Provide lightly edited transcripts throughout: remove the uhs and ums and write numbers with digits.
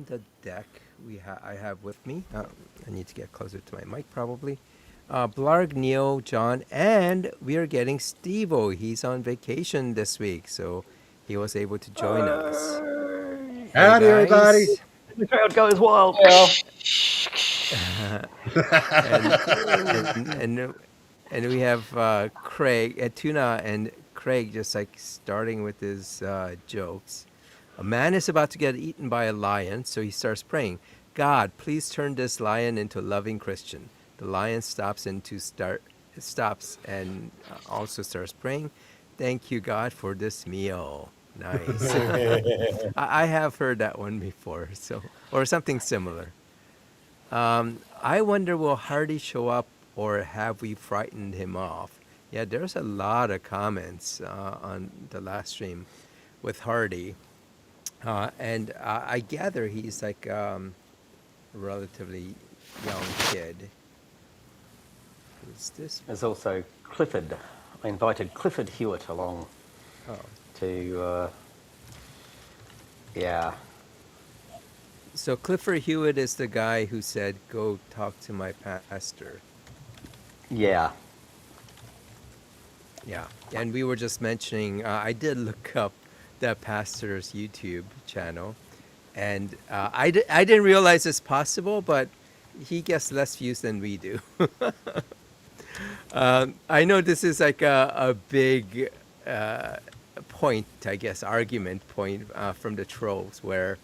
the deck I have with me. I need to get closer to my mic probably. Blarg, Neo, John, and we are getting Steve-O. He's on vacation this week, so he was able to join us. Hey Howdy, everybody. guys. The crowd goes wild. Well, and and we have Craig, Tuna, and Craig just like starting with his jokes. A man is about to get eaten by a lion, so he starts praying, God, please turn this lion into a loving Christian. The lion stops and also starts praying, thank you, God, for this meal. Nice. I have heard that one before, or something similar. I wonder, will Hardy show up or have we frightened him off? Yeah, there's a lot of comments on the last stream with Hardy. And I gather he's like a relatively young kid. Who's this? There's also Clifford. I invited Clifford Hewitt along Oh. to, yeah. So Clifford Hewitt is the guy who said, go talk to my pastor. Yeah. Yeah. And we were just mentioning, I did look up the pastor's YouTube channel. And I didn't realize it's possible, but he gets less views than we do. I know this is like a big point, I guess, argument point from the trolls where,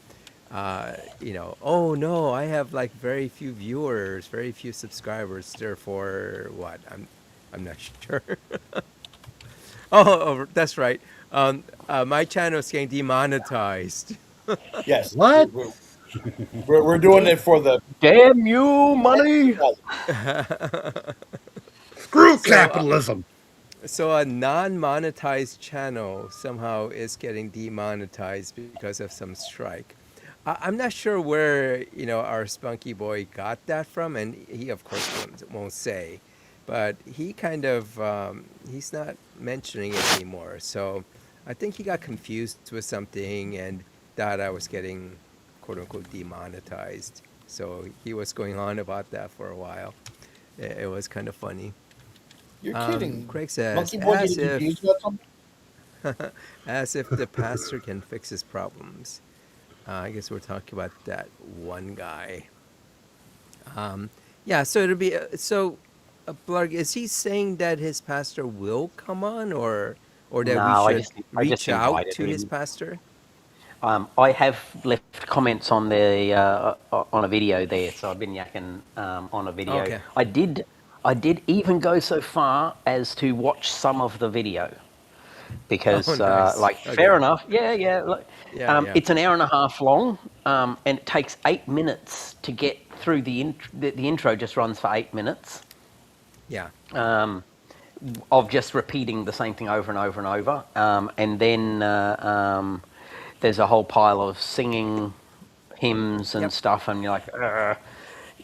oh no, I have like very few viewers, very few subscribers. Therefore, what? I'm not sure. Oh, that's right. My channel is getting demonetized. yes. What? We're doing it for the Damn you, money! Screw capitalism. So a non-monetized channel somehow is getting demonetized because of some strike. I'm not sure where our SpunkyBoy got that from, and he of course won't say, but he kind of he's not mentioning it anymore. So I think he got confused with something and thought I was getting quote unquote demonetized. So he was going on about that for a while. It was kind of funny. You're kidding. Craig says, Monkey Boy as getting confused about something? as if the pastor can fix his problems. I guess we're talking about that one guy. Yeah, so it'll be Blarg, is he saying that his pastor will come on, or that No, we should reach out invited to his him. pastor? I have left comments on the on a video there, so I've been yakking on a video. Okay. I did even go so far as to watch some of the video because, nice. fair Okay. enough. Yeah. Yeah. It's an hour and a half long, and it takes 8 minutes to get through the intro. Just runs for 8 minutes. Yeah. Of just repeating the same thing over and over and over, and then there's a whole pile of singing hymns and stuff, and you're like,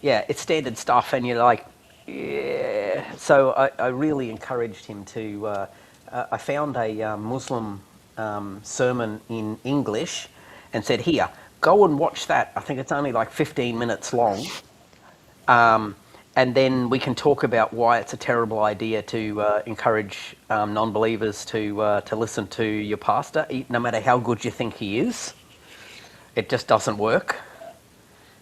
yeah, it's standard stuff, and you're like, yeah. So I really encouraged him to. I found a Muslim sermon in English, and said, "Here, go and watch that. I think it's only like 15 minutes long." And then we can talk about why it's a terrible idea to encourage non-believers to listen to your pastor, no matter how good you think he is. It just doesn't work.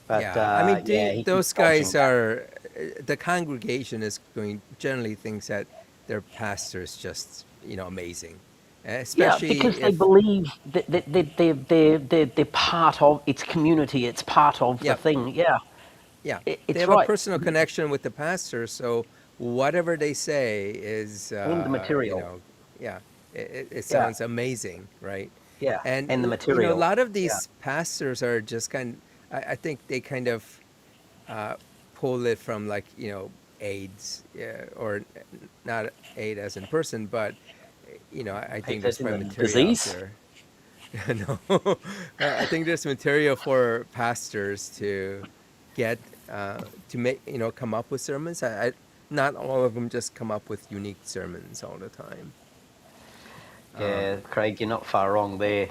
But, yeah. I mean, those guys coaching. are the congregation is generally thinks that their pastor is just amazing, especially because they believe that they're part of its community. It's part of the thing. Yeah. Yeah, It's they have right. a personal connection with the pastor, so whatever they say is And the material. It sounds amazing, right? Yeah, And and the material. a lot of these pastors are just I think they kind of pull it from like AIDS, or not aid as in person, but I think there's probably material disease? out there. No, I think there's material for pastors to get to make come up with sermons. Not all of them just come up with unique sermons all the time. Yeah, Craig, you're not far wrong there.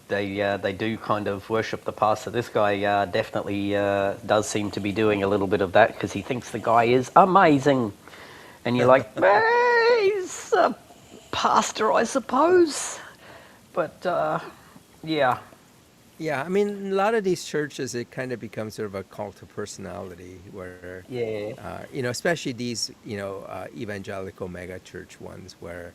they do kind of worship the pastor. This guy definitely does seem to be doing a little bit of that because he thinks the guy is amazing, and you're like, he's a pastor, I suppose, but yeah, Yeah, I mean, a lot of these churches, it kind of becomes sort of a cult of personality where, yeah, especially these, evangelical mega church ones where,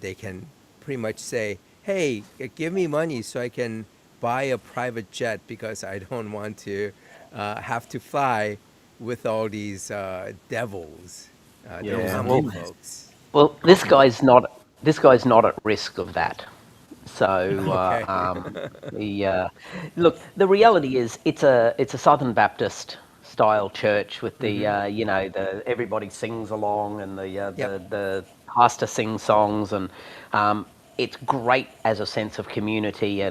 they can pretty much say, hey, give me money so I can buy a private jet because I don't want to have to fly with all these devils, the yeah. common Well, folks. well, this guy's not at risk of that. So Okay. look, the reality is it's a Southern Baptist style church with the Hmm. the everybody sings along and Yep. the pastor sings songs and it's great as a sense of community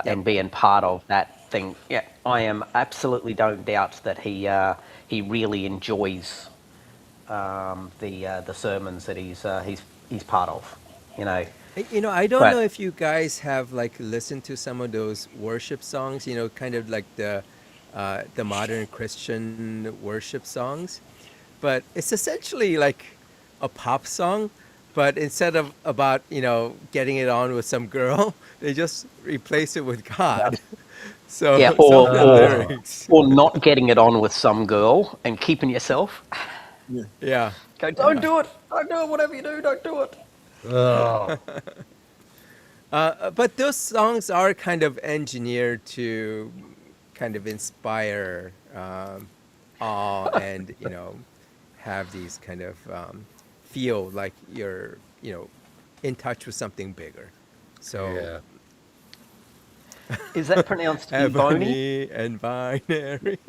Yep. and being part of that thing. Yeah, I am absolutely don't doubt that he really enjoys the sermons that he's part of. You know, I don't know but if you guys have like listened to some of those worship songs, kind of like the modern Christian worship songs, but it's essentially like a pop song, but instead of about, getting it on with some girl, they just replace it with God. yeah, So some or of the or lyrics, or not getting it on with some girl and keeping yourself. Yeah. yeah, Go, don't yeah. do it. Don't do it. Whatever you do, don't do it. Oh, But those songs are kind of engineered to kind of inspire awe and have these kind of feel like you're in touch with something bigger. So yeah. Is that pronounced Ebony? ebony and binary.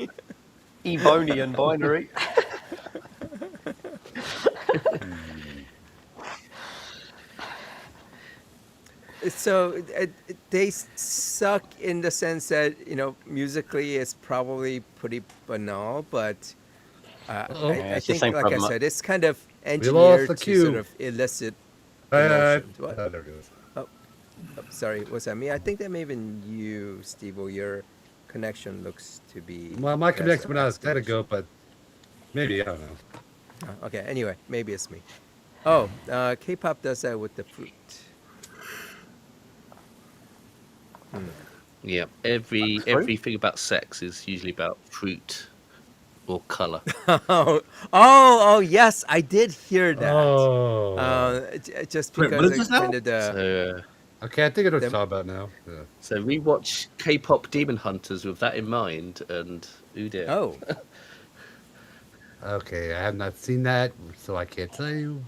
Ebony and binary. So they suck in the sense that musically it's probably pretty banal, but Uh-oh. Yeah, I it's the think, same like I problem. said, it's kind of We lost engineered the to sort cue. of elicit Uh, emotions. What? there it goes. Oh, sorry, was that me? I think that may have been you, Steve. Your connection looks to be Well, my best connection of went out a second exclamation. ago, but maybe, I don't know. Okay, anyway, maybe it's me. Oh, K-pop does that with the fruit. Hmm. Yeah, That's true. everything about sex is usually about fruit or color. Oh, yes, I did hear that. Oh. Just Wait, what because is it this now? kind of the So Okay, I think I know what you're the talking about now. Yeah. so rewatch K-pop Demon Hunters with that in mind, and oh dear. oh Okay, I have not seen that, so I can't tell you.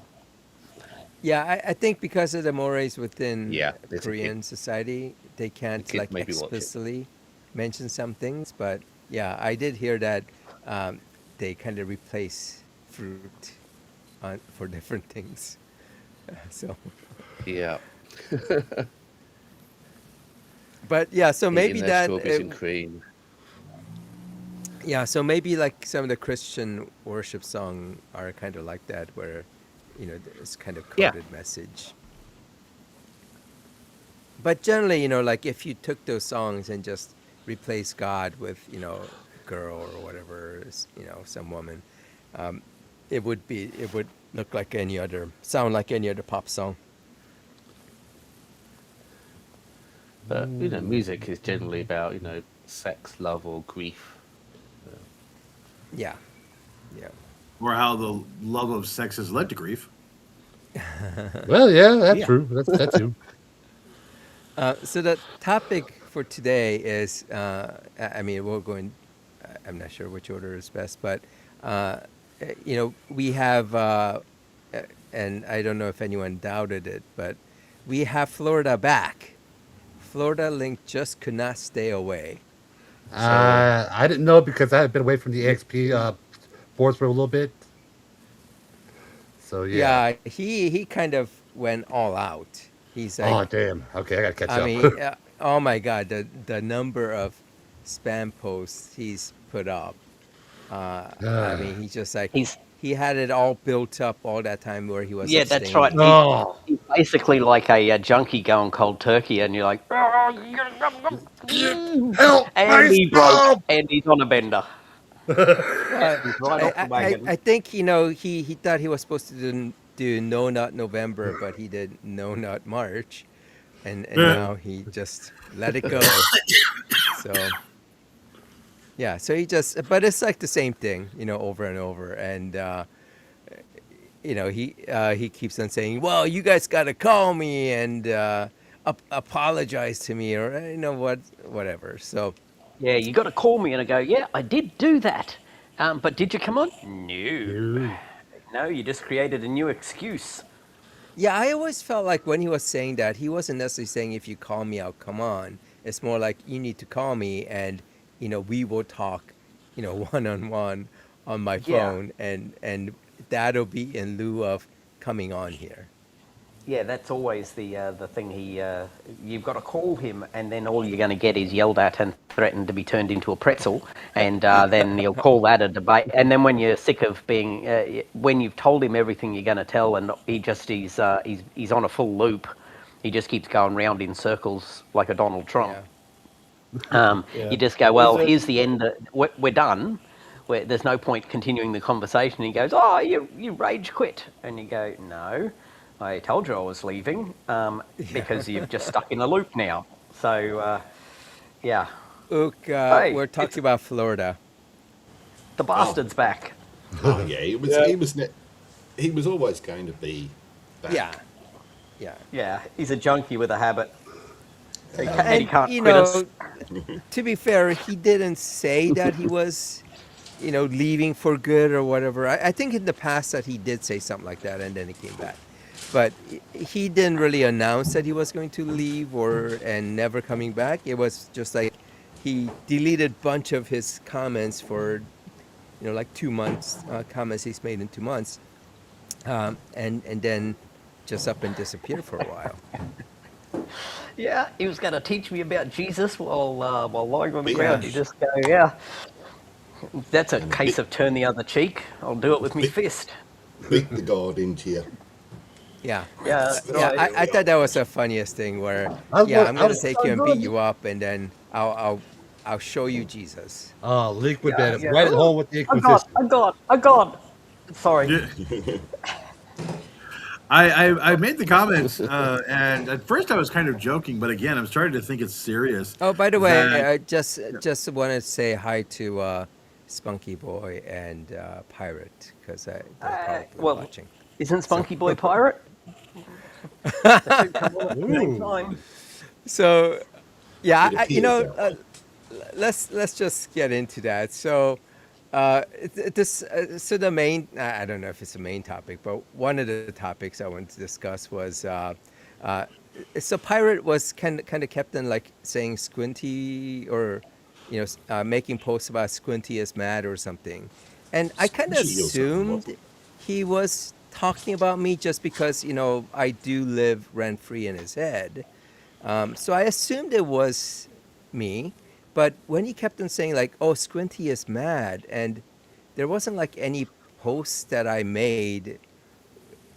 yeah, I think because of the mores within Yeah, there's a kid. Korean society, they The can't kids like maybe watch it. explicitly mention some things. But yeah, I did hear that they kind of replace fruit for different things. So, Yeah, but yeah, so eating maybe their that. strawberries and cream. Yeah, so maybe like some of the Christian worship song are kind of like that, where there's kind of Yeah, coded message. But generally, like if you took those songs and just replace God with girl or whatever, some woman, um, it would look like any other, sound like any other pop song. but music is generally about sex, love, or grief. Yeah, yeah. Or how the love of sex has led to grief. Well, yeah, that's Yeah. true. That's you. So the topic for today is, I mean, we'll go in. I'm not sure which order is best, but we have, and I don't know if anyone doubted it, but we have Florida back. Florida Link just could not stay away. So I didn't know because I had been away from the XP boards for a little bit. So yeah. yeah, he kind of went all out. He's like, Oh damn. Okay, I gotta catch I up. mean, oh my God, the number of spam posts he's put up. I mean, he just like He's he had it all built up all that time where he was Yeah, that's right. abstaining. Oh. basically like a junkie going cold turkey, and you're like, Help Andy broke, myself! and he's on a bender. Well, He's right off the wagon. I think he thought he was supposed to do No Nut November, but he did No Nut March, and now he just let it go. So yeah, so he just, but it's like the same thing, over and over, and he keeps on saying, "Well, you guys got to call me and apologize to me, or whatever." So Yeah, you got to call me, and I go, yeah, I did do that. But did you come on? No. No. No, you just created a new excuse. yeah, I always felt like when he was saying that, he wasn't necessarily saying, "If you call me, I'll come on." It's more like, you need to call me, and we will talk, one on one on my Yeah. phone, and that'll be in lieu of coming on here. Yeah, that's always the thing. You've got to call him, and then all you're going to get is yelled at and threatened to be turned into a pretzel, and then he'll call that a debate. And then when you're sick of being, when you've told him everything you're going to tell, and he's on a full loop, he just keeps going round in circles like a Donald Trump. Yeah. You just go, well, here's the end. We're done. There's no point continuing the conversation. He goes, oh, you rage quit, and you go, no. I told you I was leaving because you've just stuck in a loop now. So, yeah. Ook, Hey, we're talking about Florida. the bastard's back. Oh yeah, he was always going to be back. Yeah. Yeah. Yeah, he's a junkie with a habit. And he And, can't quit us. to be fair, he didn't say that he was, leaving for good or whatever. I think in the past that he did say something like that, and then he came back. But he didn't really announce that he was going to leave and never coming back. It was just like he deleted a bunch of his comments for, like 2 months, comments he's made in 2 months, and then just up and disappeared for a while. Yeah, he was going to teach me about Jesus while lying on the Yeah. ground. You just go, yeah. That's a case of turn the other cheek. I'll do it with my fist. Beat the God into you. Yeah. Yeah, Yeah, right. I thought that was the funniest thing where, I I'm going to was take so you and beat good. you up, and then I'll show you Jesus. Oh, liquid Yeah, bandit, yeah. right at home with the I Inquisition. got. Sorry. I made the comments, and at first I was kind of joking, but again, I'm starting to think it's serious. Oh, by the way, That- I just want to say hi to SpunkyBoy and Pirate, because they're probably well, watching. Isn't SpunkyBoy pirate? The two come on at the same Ooh. time. So, yeah, It appears that way. let's just get into that. So, so the main, I don't know if it's the main topic, but one of the topics I wanted to discuss was, so Pirate was kind of kept on like saying Squinty, or, making posts about Squinty is mad or something, and I kind of Squinty or something, assumed wasn't it? he was talking about me just because I do live rent free in his head. So I assumed it was me, but when he kept on saying like, "Oh, Squinty is mad," and there wasn't like any posts that I made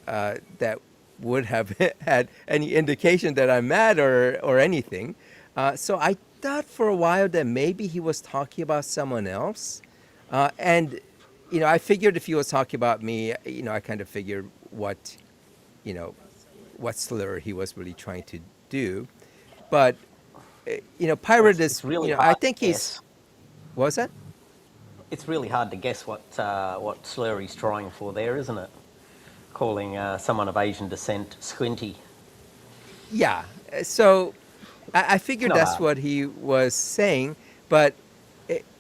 that would have had any indication that I'm mad or anything. So I thought for a while that maybe he was talking about someone else, and I figured if he was talking about me, I kind of figured what slur he was really trying to do. But Pirate is, It's really I hard think to he's, guess. what was that? It's really hard to guess what slur he's trying for there, isn't it? Calling someone of Asian descent squinty. Yeah. So I figured Not that's hard. what he was saying, but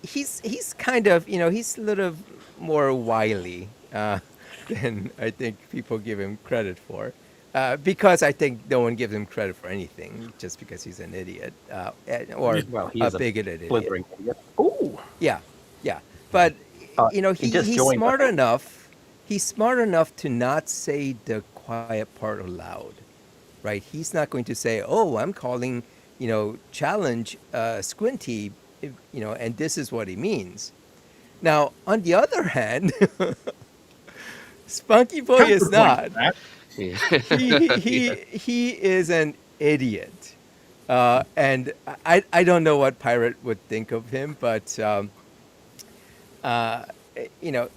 he's kind of, he's a little more wily than I think people give him credit for. Because I think no one gives him credit for anything, just because he's an idiot, or Well, he a is a bigoted idiot. blithering idiot. Ooh. Yeah, yeah. But he just he's joined, I smart think. enough. He's smart enough to not say the quiet part aloud, right? He's not going to say, "Oh, I'm calling, challenge Squinty," and this is what he means. Now, on the other hand, SpunkyBoy is not. Yeah. He is an idiot, and I don't know what pirate would think of him, but uh, you know,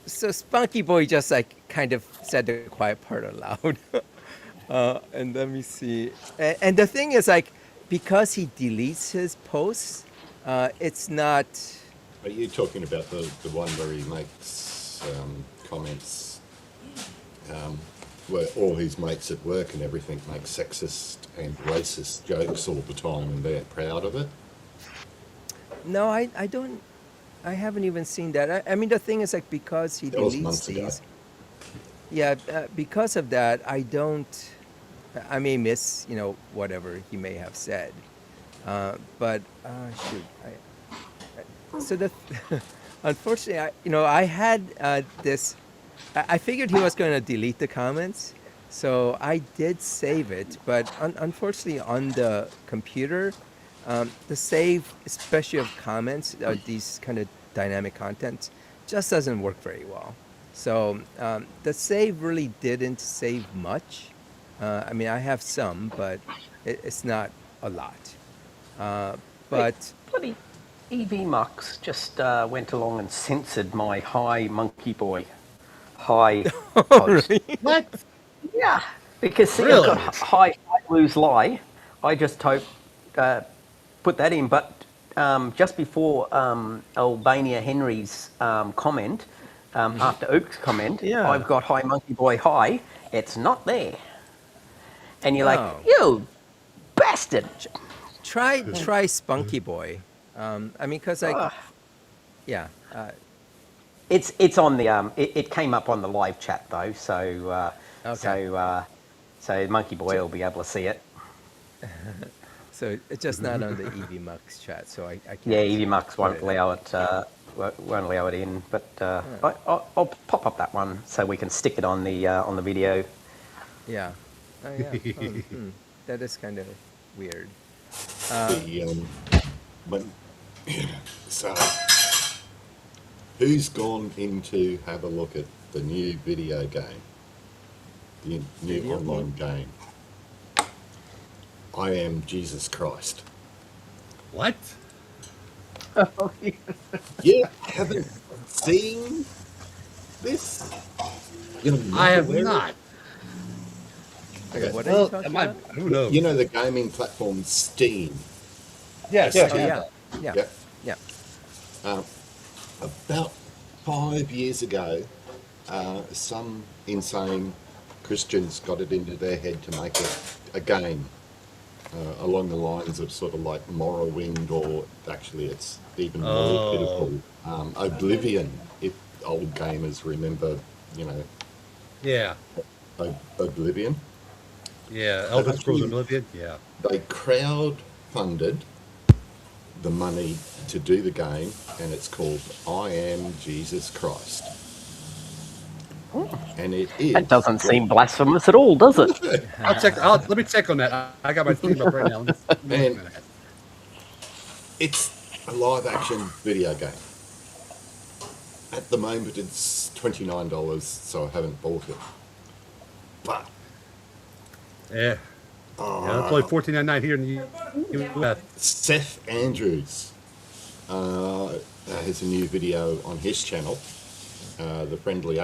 so Spunky Boy just like kind of said the quiet part aloud. And let me see. And the thing is, like, because he deletes his posts, it's not. Are you talking about the one where he makes comments where all his mates at work and everything make sexist and racist jokes all the time and they're proud of it? No, I don't. I haven't even seen that. I mean, the thing is, like, because he That was deletes months ago. these. Yeah, because of that, I don't. I may miss, whatever he may have said. But shoot, so the unfortunately, I had this. I figured he was going to delete the comments, so I did save it. But unfortunately, on the computer, the save, especially of comments, these kind of dynamic contents, just doesn't work very well. So the save really didn't save much. I mean, I have some, but it's not a lot. But Bloody EV Mux just went along and censored my Hi Monkey Boy Hi post. What? Yeah, because see, Really? I've got Hi Lose Lie. I just put that in, but just before Albania Henry's comment, after Oak's comment, Yeah. I've got Hi Monkey Boy Hi. It's not there. And you're like, Oh. you bastard. try Spunky Boy. I mean, because like, yeah. It's on the it came up on the live chat though, so Okay. so Monkey Boy will be able to see it. So it's just not on the EV Mux chat, so I can't. Yeah, EV Mux put won't it allow it won't allow it in, but I'll pop up that one so we can stick it on the video. Yeah. Oh, yeah. That is kind of weird. The, when, so, who's gone in to have a look at the new video game? The new Video online game? I Am Jesus Christ. What? You haven't seen this? You're not I have aware of it? not. Okay, what are Well, you talking about? who knows? You know the gaming platform Steam? Yes. Oh, yeah. Yeah. Yeah. Yeah. About 5 years ago, some insane Christians got it into their head to make a game along the lines of sort of like Morrowind, or actually it's even more pitiful, Oblivion, if old gamers remember, Yeah. Oblivion. Yeah. Elder Scrolls Actually- Oblivion. Yeah. They crowd-funded the money to do the game, and it's called I Am Jesus Christ. And it is. That doesn't seem blasphemous at all, does it? I'll check. Let me check on that. I got my Steam up right now. Let me Man. look at that. It's a live-action video game. At the moment, it's $29, so I haven't bought it. But Yeah. Yeah, it's only $14.99 here in the US. Seth Andrews has a new video on his channel. The friendly,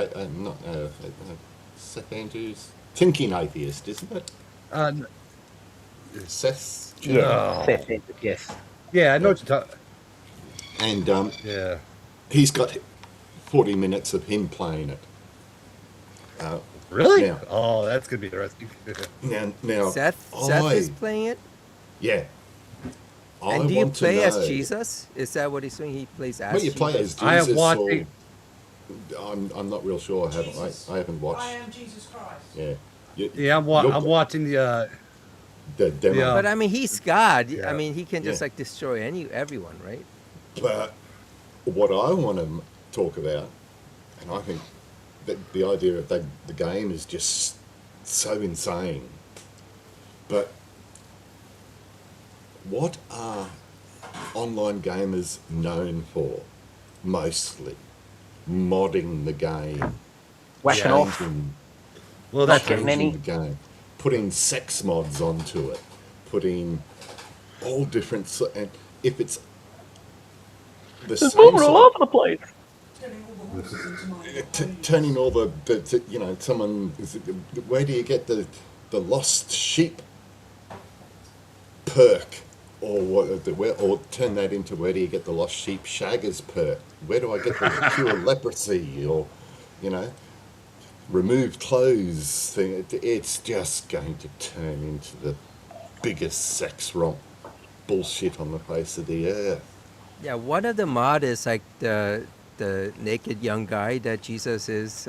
Seth Andrews, thinking atheist, isn't it? Seth's channel. Yeah, Seth Andrews, yes. Yeah, I know what you're talking. And Yeah. he's got 40 minutes of him playing it. Really? Yeah. Oh, that's gonna be interesting. Now, Seth is playing it. Yeah. And do you play as Jesus? Is that what he's doing? He plays as Well, you Jesus? play as Jesus. I have watched or, it. I'm not real sure. I haven't watched. I am Jesus Christ. Yeah. Yeah, I'm watching the. The demo. Yeah. But I mean, he's God. Yeah. I mean, he can just Yeah. like destroy everyone, right? But what I want to talk about, and I think that the idea of the game is just so insane. But what are online gamers known for? Mostly modding the game, Whacking off. changing Well, Not that's getting changing any. the game, putting sex mods onto it, putting all different, and if it's the There's same moving all sort over the place. of turning all the you know, someone, where do you get the lost sheep perk, or or turn that into, where do you get the lost sheep shaggers perk? Where do I get the cure leprosy, or you know, remove clothes thing? It's just going to turn into the biggest sex romp bullshit on the face of the earth. Yeah, one of the mod is like the naked young guy that Jesus is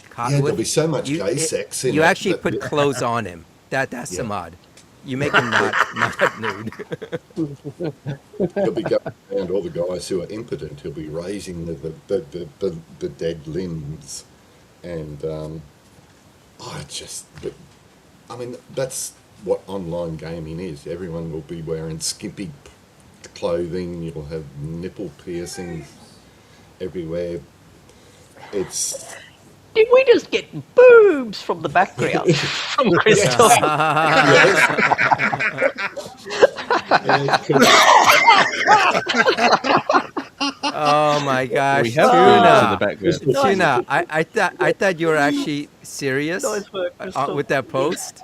caught Yeah, with. there'll be so much gay sex in you it actually that put clothes on him. That's the yeah, mod. You make him not nude. he'll be going around all the guys who are impotent. He'll be raising the dead limbs, and but I mean, that's what online gaming is. Everyone will be wearing skimpy clothing. You'll have nipple piercings everywhere. It's Did we just get boobs from the background from Crystal? Oh my We gosh, have boobs in the Tuna. background. Tuna, I thought you were actually serious Nice work, Crystal. with that post.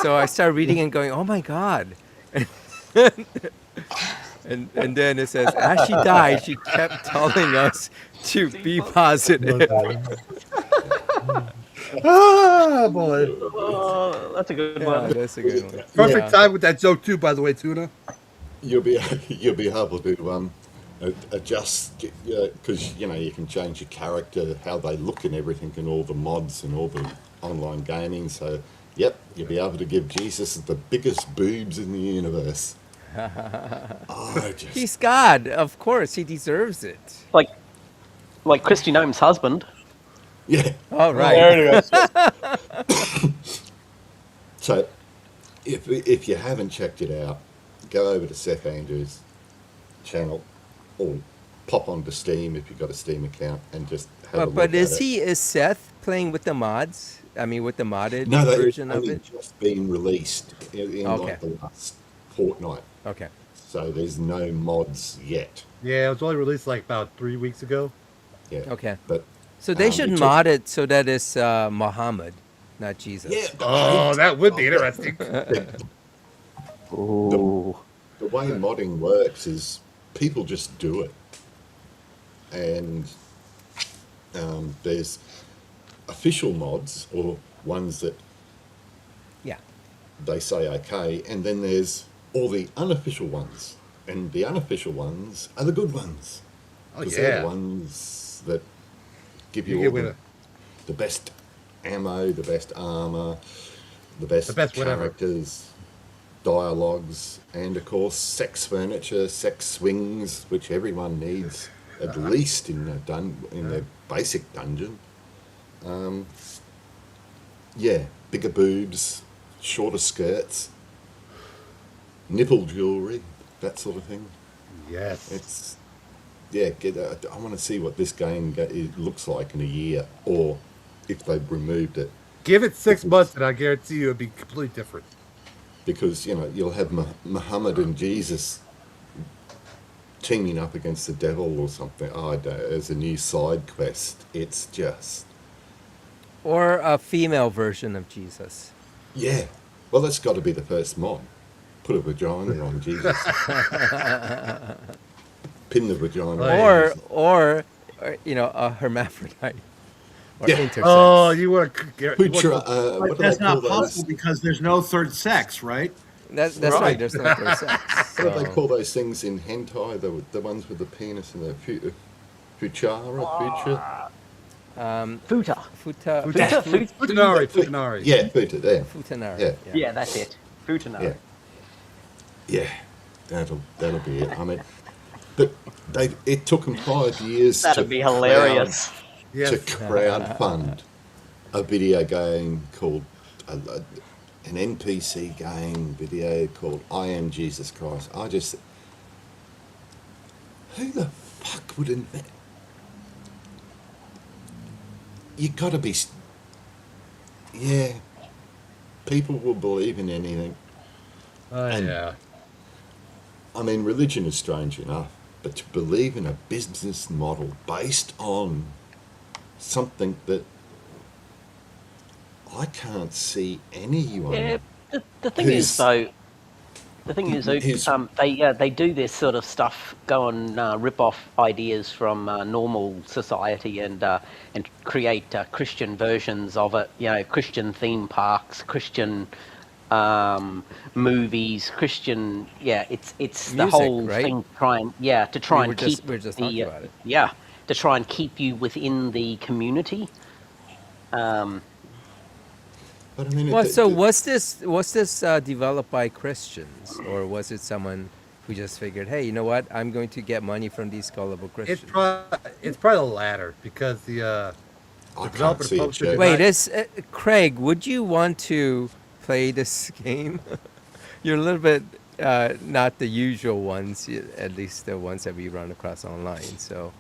So I started reading and going, oh my god. And then it says, as she died, she kept telling us to be positive. Ah, boy. Oh, that's a good Yeah, one. that's a good one. Perfect Yeah. time with that joke too, by the way, Tuna. you'll be you'll be able to adjust, because you know, you can change your character, how they look and everything, and all the mods and all the online gaming. So yep, you'll be able to give Jesus the biggest boobs in the universe. He's God, of course, he deserves it. Like Christy Gnome's husband. Yeah. All right. There it is. So if you haven't checked it out, go over to Seth Andrews' channel, or pop onto Steam if you've got a Steam account, and just have a look But at it. is Seth playing with the mods? I mean, with the modded No, version they've of only it? just been released in Okay. like the last fortnight. Okay. So there's no mods yet. Yeah, it was only released like about 3 weeks ago. Yeah. Okay. But So they it should took- mod it so that it's Muhammad, not Jesus. Yeah. Oh, that would be interesting. Ooh. The way modding works is people just do it, and there's official mods, or ones that Yeah. they say okay, and then there's all the unofficial ones, and the unofficial ones are the good ones. Oh, 'Cause they're yeah. the ones that give you You all get with the best ammo, the best armor, the best whatever. characters, dialogues, and of course sex furniture, sex swings, which everyone needs at least in their basic dungeon. Yeah, bigger boobs, shorter skirts, nipple jewelry, that sort of thing. Yes. It's I want to see what this game it looks like in a year, or if they've removed it, Give it 6 months and I guarantee you it'll be completely different. because you know you'll have Muhammad and Jesus teaming up against the devil or something. I don't know, as a new side quest. It's just Or a female version of Jesus. yeah. Well, that's got to be the first mod. Put a vagina on Jesus. Pin the vagina. Right. on Jesus. Or a hermaphrodite. Or Yeah. intersex. Oh, you want What do That's they call not those? possible because there's no third sex, right? That's right. Right. There's no intersex. What do they So. call those things in hentai? The ones with the penis and the future. Futa. Futanari. Yeah, futa. There. Futanari. Yeah. Yeah, that's it. Futanari. Yeah. Yeah, that'll be it. I mean, but it took them 5 years That'd be hilarious. Yes. to crowdfund a video game called an NPC game video called I Am Jesus Christ. Who the fuck would invent? You got to be. yeah, people will believe in anything. Oh, And yeah. I mean, religion is strange enough, but to believe in a business model based on something that I can't see anyone Yeah. The thing is, who's though, the thing is, who's they do this sort of stuff, go and rip off ideas from normal society and create Christian versions of it. You know, Christian theme parks, Christian movies, Christian. Yeah, it's the Music, whole right? thing. To try and keep We were just talking the about it. to try and keep you within the community. Um, but I mean, Well, so was this developed by Christians, or was it someone who just figured, hey, you know what? I'm going to get money from these gullible It's Christians. probably the latter because I the can't developer, the see a publisher did church. Wait, not. is Craig? Would you want to play this game? You're a little bit not the usual ones, at least the ones that we run across online. So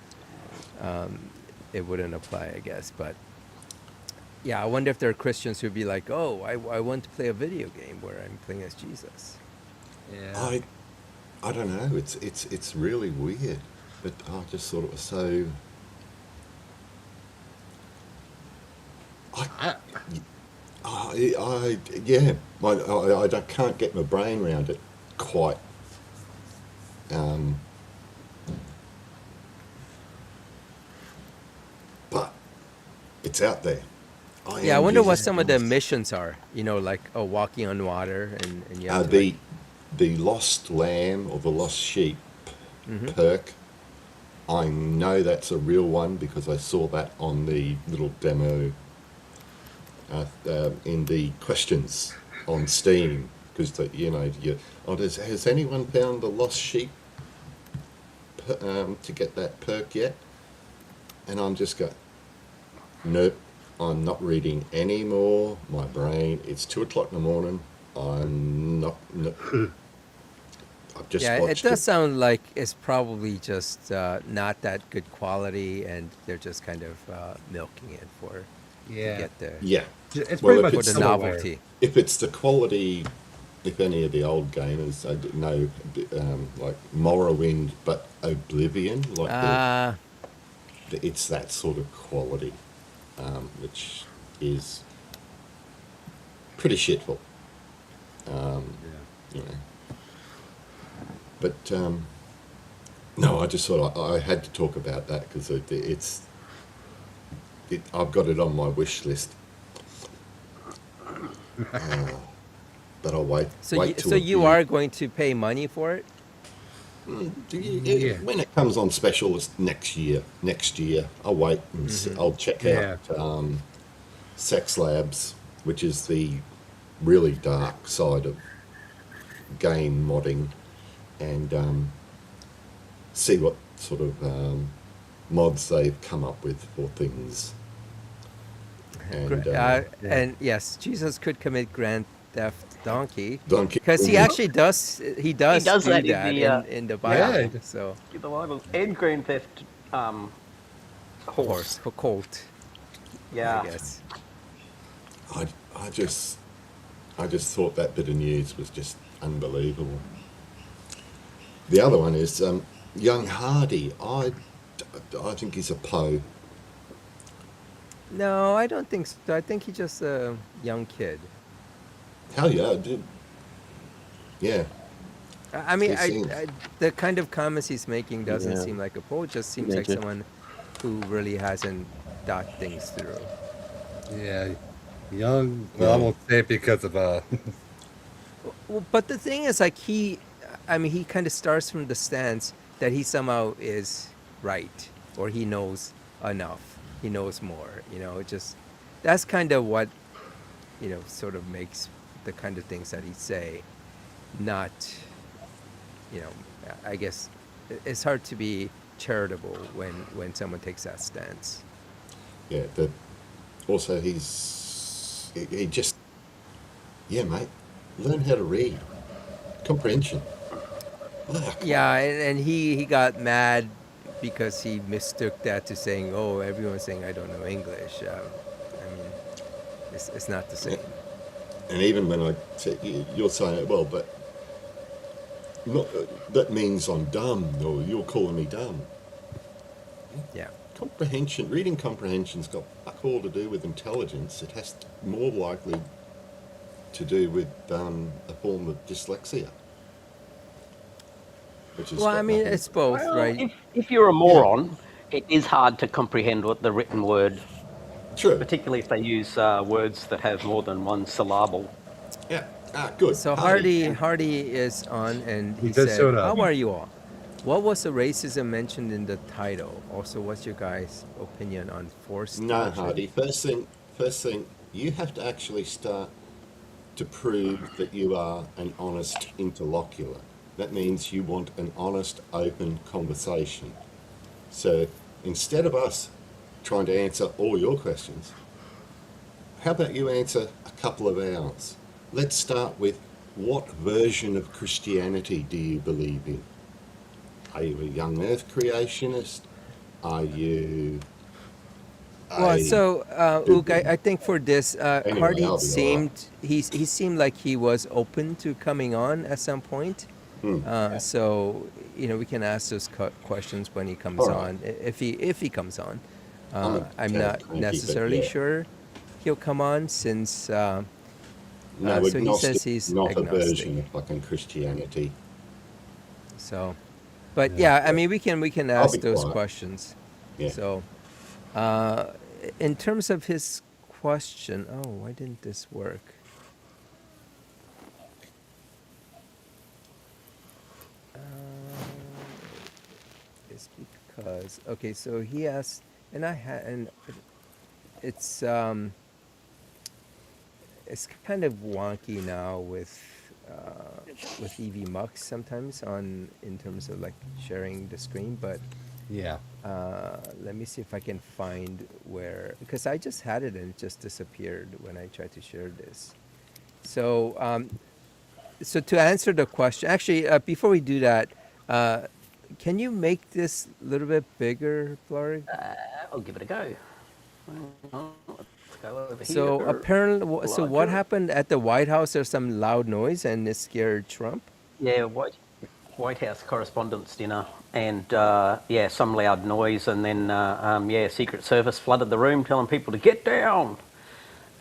um, it wouldn't apply, I guess. But yeah, I wonder if there are Christians who'd be like, "Oh, I want to play a video game where I'm playing as Jesus." Yeah. I don't know. It's really weird, but I just thought it was so. I, I, yeah, can't get my brain around it quite. Um, but it's out there. I Yeah, I am wonder what Jesus some of the Christ. missions are. You know, like walking on water, and you have to The lost lamb or the lost sheep like. perk. I know that's a real one because I saw that on the little demo in the questions on Steam. Because has anyone found the lost sheep to get that perk yet? And I'm just going, nope. I'm not reading any more. My brain. It's 2 o'clock in the morning. I'm not. No, I've just Yeah, it watched does it. sound like it's probably just not that good quality, and they're just kind of milking it to yeah. get the Yeah. It's Well, pretty if much for the it's similar. novelty. if it's the quality, if any of the old gamers know, like Morrowind, but Oblivion, like Uh, it's that sort of quality, which is pretty shitful, Yeah. you know. But no, I just thought I had to talk about that because I've got it on my wish list. But I'll wait till so you are going to pay money for it? Yeah. when it comes on special it's next year. Next year, I'll wait and I'll check Yeah. out Sex Labs, which is the really dark side of game modding, and see what sort of mods they've come up with for things. And Yeah. And yes, Jesus could commit Grand Theft Donkey Donkey because he Kong. actually does. He does does do that in that the, in the Yeah, Bible. he does. So the Bible and Grand Theft horse for Colt, Yeah. I guess. I just thought that bit of news was just unbelievable. The other one is Young Hardy. I think he's a Poe. No, I don't think so. I think he's just a young kid. Hell yeah, dude. Yeah, I mean, He seems- the kind of comments he's making doesn't Yeah. seem like a poet. Just seems like Imagine. someone who really hasn't thought things through. Yeah. Young. Well, I Yeah. won't say it because of Well, but the thing is, like he kind of starts from the stance that he somehow is right, or he knows enough, he knows more. You know, just that's kind of what sort of makes the kind of things that he say not. I guess it's hard to be charitable when someone takes that stance. yeah. Also, he just, yeah, mate. Learn how to read. Comprehension. Fuck. Yeah, and he got mad because he mistook that to saying, "Oh, everyone's saying I don't know English." I mean, It's not the same. And even when I say, you're saying, well, but not, that means I'm dumb, or you're calling me dumb. Yeah. Reading comprehension's got fuck all to do with intelligence. It has more likely to do with a form of dyslexia, which has Well, I got mean, nothing. it's both, Well, right? if you're a moron, it is hard to comprehend what the written word, True. particularly if they use words that have more than one syllable. Yeah. Good. So Hardy. Hardy is on, and He he just said, showed up. "How are you all? What was the racism mentioned in the title? Also, what's your guys' opinion on forced No, torture?" Hardy. First thing, you have to actually start to prove that you are an honest interlocutor. That means you want an honest, open conversation. So instead of us trying to answer all your questions, how about you answer a couple of ours? Let's start with, what version of Christianity do you believe in? Are you a young earth creationist? Are you Well, a... so Ook, I think for this, Anyway, Hardy I'll be all right. he seemed like he was open to coming on at some point. So we can ask those questions when he comes All right. on, if he comes on. I'm a I'm tad not cranky, but necessarily yeah. sure he'll come on since. No, So he agnostic, says he's not a agnostic. version of fucking Christianity. So, but yeah, I mean, we can I'll ask be those quiet. questions. Yeah. So, in terms of his question, oh, why didn't this work? It's because so he asked, and it's it's kind of wonky now with EV Mux sometimes in terms of like sharing the screen, but Yeah. let me see if I can find where, because I just had it and it just disappeared when I tried to share this. So so to answer the question, actually, before we do that, can you make this a little bit bigger, Florg? I'll give it a go. Let's go over So here. apparently, so what Larger. happened at the White House? There's some loud noise and it scared Trump. Yeah, White House Correspondents' Dinner, and yeah, some loud noise, and then yeah, Secret Service flooded the room, telling people to get down,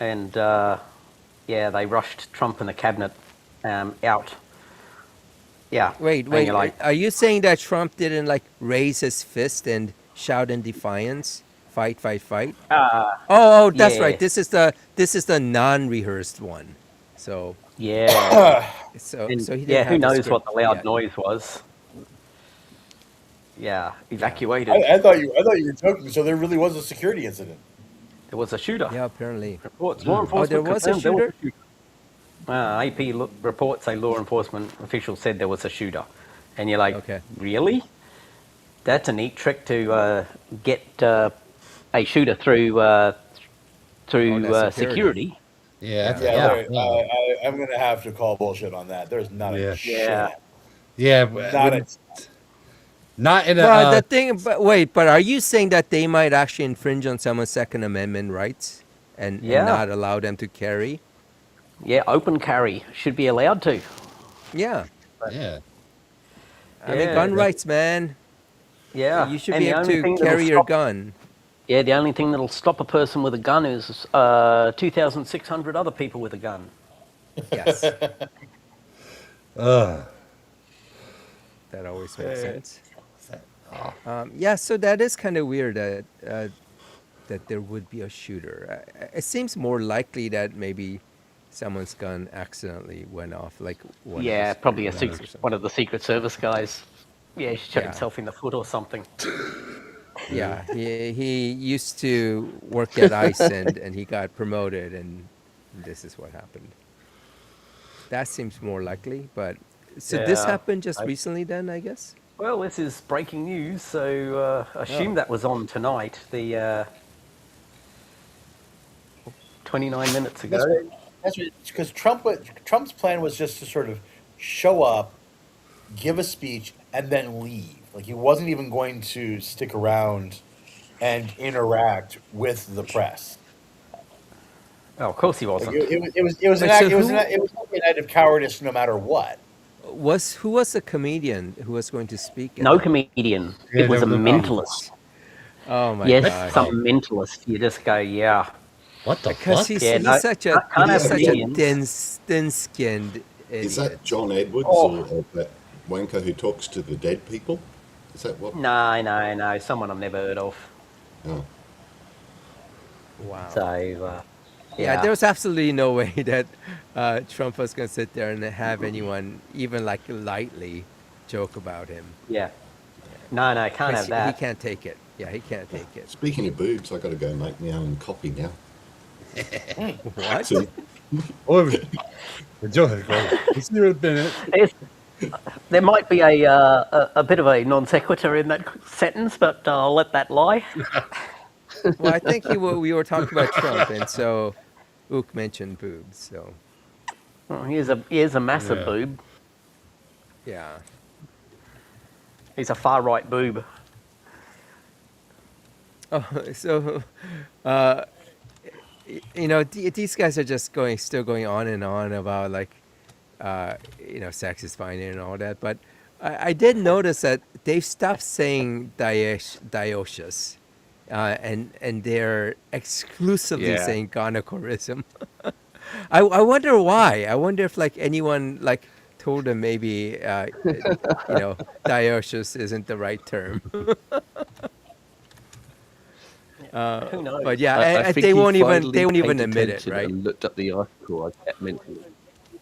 and yeah, they rushed Trump and the cabinet out. Yeah, Wait, and you're like, are you saying that Trump didn't like raise his fist and shout in defiance, fight, fight, fight? Oh, that's right. yeah, This is the non-rehearsed one. So yeah, so and he yeah, didn't who have the knows what script the loud yet. noise was? Yeah, Yeah. evacuated. I thought you were joking. So there really was a security incident. There was a shooter. Yeah, apparently. Reports. Law Oh, enforcement there was a confirmed there was shooter? a shooter. AP reports say law enforcement officials said there was a shooter, and you're like, Okay. really? That's a neat trick to get a shooter through that's security. security. Yeah. That's Yeah. Yeah, Yeah. I'm gonna have to call bullshit on that. There's not Yeah. a shit. Yeah. Yeah. Not a. Not in a. Well, the thing, but wait, but are you saying that they might actually infringe on someone's Second Amendment rights and Yeah. not allow them to carry? Yeah, open carry should be allowed to. Yeah. Yeah. I mean, Yeah. gun rights, man. Yeah, You should and be the able only to thing that'll carry your stop, gun. yeah, the only thing that'll stop a person with a gun is 2,600 other people with a gun. Yes. Ugh. That always makes sense. Yeah, so that is kind of weird that there would be a shooter. It seems more likely that maybe someone's gun accidentally went off, like one Yeah, of his probably guns or something. one of the Secret Service guys. Yeah, he shot Yeah. himself in the foot or something. Yeah, he used to work at ICE and he got promoted, and this is what happened. That seems more likely, but so this Yeah. happened just recently then, I guess? Well, this is breaking news, so assume Oh. that was on tonight, the 29 minutes ago. That's because Trump's plan was just to sort of show up, give a speech, and then leave. Like he wasn't even going to stick around and interact with the press. Oh, of course he Like wasn't. it was an Wait, act, so it was an act of cowardice no matter what. who was the comedian who was going to speak at No that? comedian. Yeah, It was there a was no comedian. mentalist. Oh my Yes, gosh. some Oh, mentalist. You just go, yeah. what the Because fuck? Yeah, he's no, such a can't he's have such a opinions. thin-skinned Is idiot. that John Edwards Oh, or that wanker who talks to the dead people? Is that what? no. Someone I've never heard of. Oh, Wow. So, Yeah, there yeah. was absolutely no way that Trump was going to sit there and have anyone even like lightly joke about him. Yeah. No, can't Because have he that. can't take it. Yeah, he can't take it. speaking of boobs, I got to go make my own coffee now. What? See, Oh, enjoy. It's never been it. There's, there might be a bit of a non sequitur in that sentence, but I'll let that lie. Well, I think we were talking about Trump, and so Ook mentioned boobs. So Oh, he is a massive Yeah. boob. yeah. He's a far right boob. Oh, so uh, these guys are just still going on and on about like sex is fine and all that. But I did notice that they've stopped saying dioecious, and they're exclusively Yeah. saying gynecorism. I wonder why. I wonder if like anyone like told them maybe dioecious isn't the right term. Who knows? But yeah, I and think they he won't even finally paid admit it, attention right? and looked up the article I kept mentioning.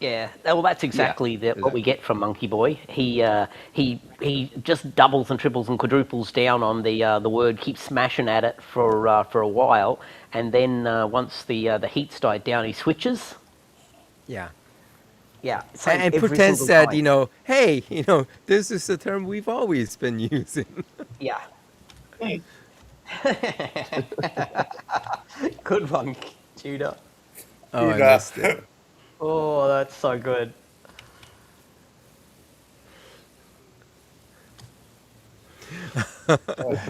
Yeah, well, that's exactly what we exactly. get from Monkey Boy. He just doubles and triples and quadruples down on the word, keeps smashing at it for a while, and then once the heat's died down, he switches. Yeah. Yeah, same And every pretends single that, time. hey, this is the term we've always been using. Yeah, good one, Judah. Oh, I Dude, missed it. Oh, that's so good.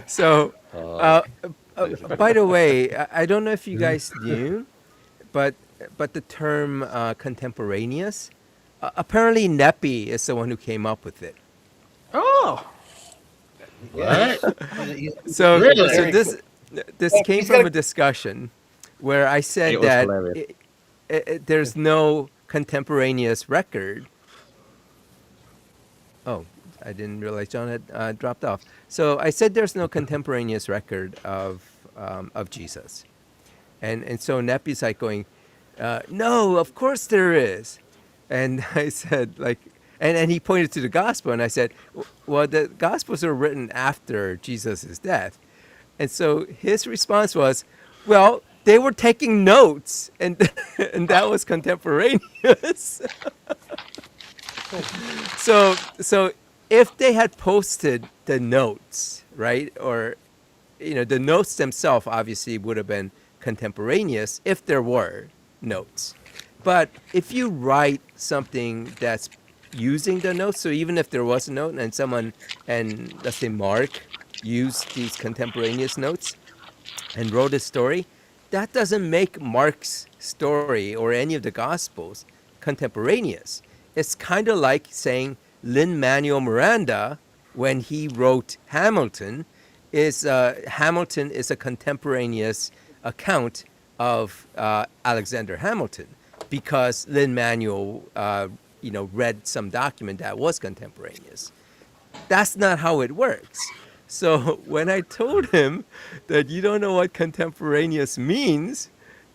So, Uh, by the way, I don't know if you guys knew, but the term contemporaneous, apparently Neppy is the one who came up with it. Oh, What? So, Really? this came He's from got a discussion where I said it was that hilarious. there's no contemporaneous record. Oh, I didn't realize John had dropped off. So I said there's no contemporaneous record of Jesus, and so Neppy's like going, no, of course there is, and I said like, and he pointed to the gospel, and I said, well, the gospels are written after Jesus' death, and so his response was, well, they were taking notes, and and that was contemporaneous. So if they had posted the notes, right, or the notes themselves obviously would have been contemporaneous if there were notes. But if you write something that's using the notes, so even if there was a note and someone, and let's say Mark, used these contemporaneous notes and wrote a story, that doesn't make Mark's story or any of the Gospels contemporaneous. It's kind of like saying Lin-Manuel Miranda, when he wrote Hamilton, Hamilton is a contemporaneous account of Alexander Hamilton, because Lin-Manuel, read some document that was contemporaneous. That's not how it works. So when I told him that you don't know what contemporaneous means,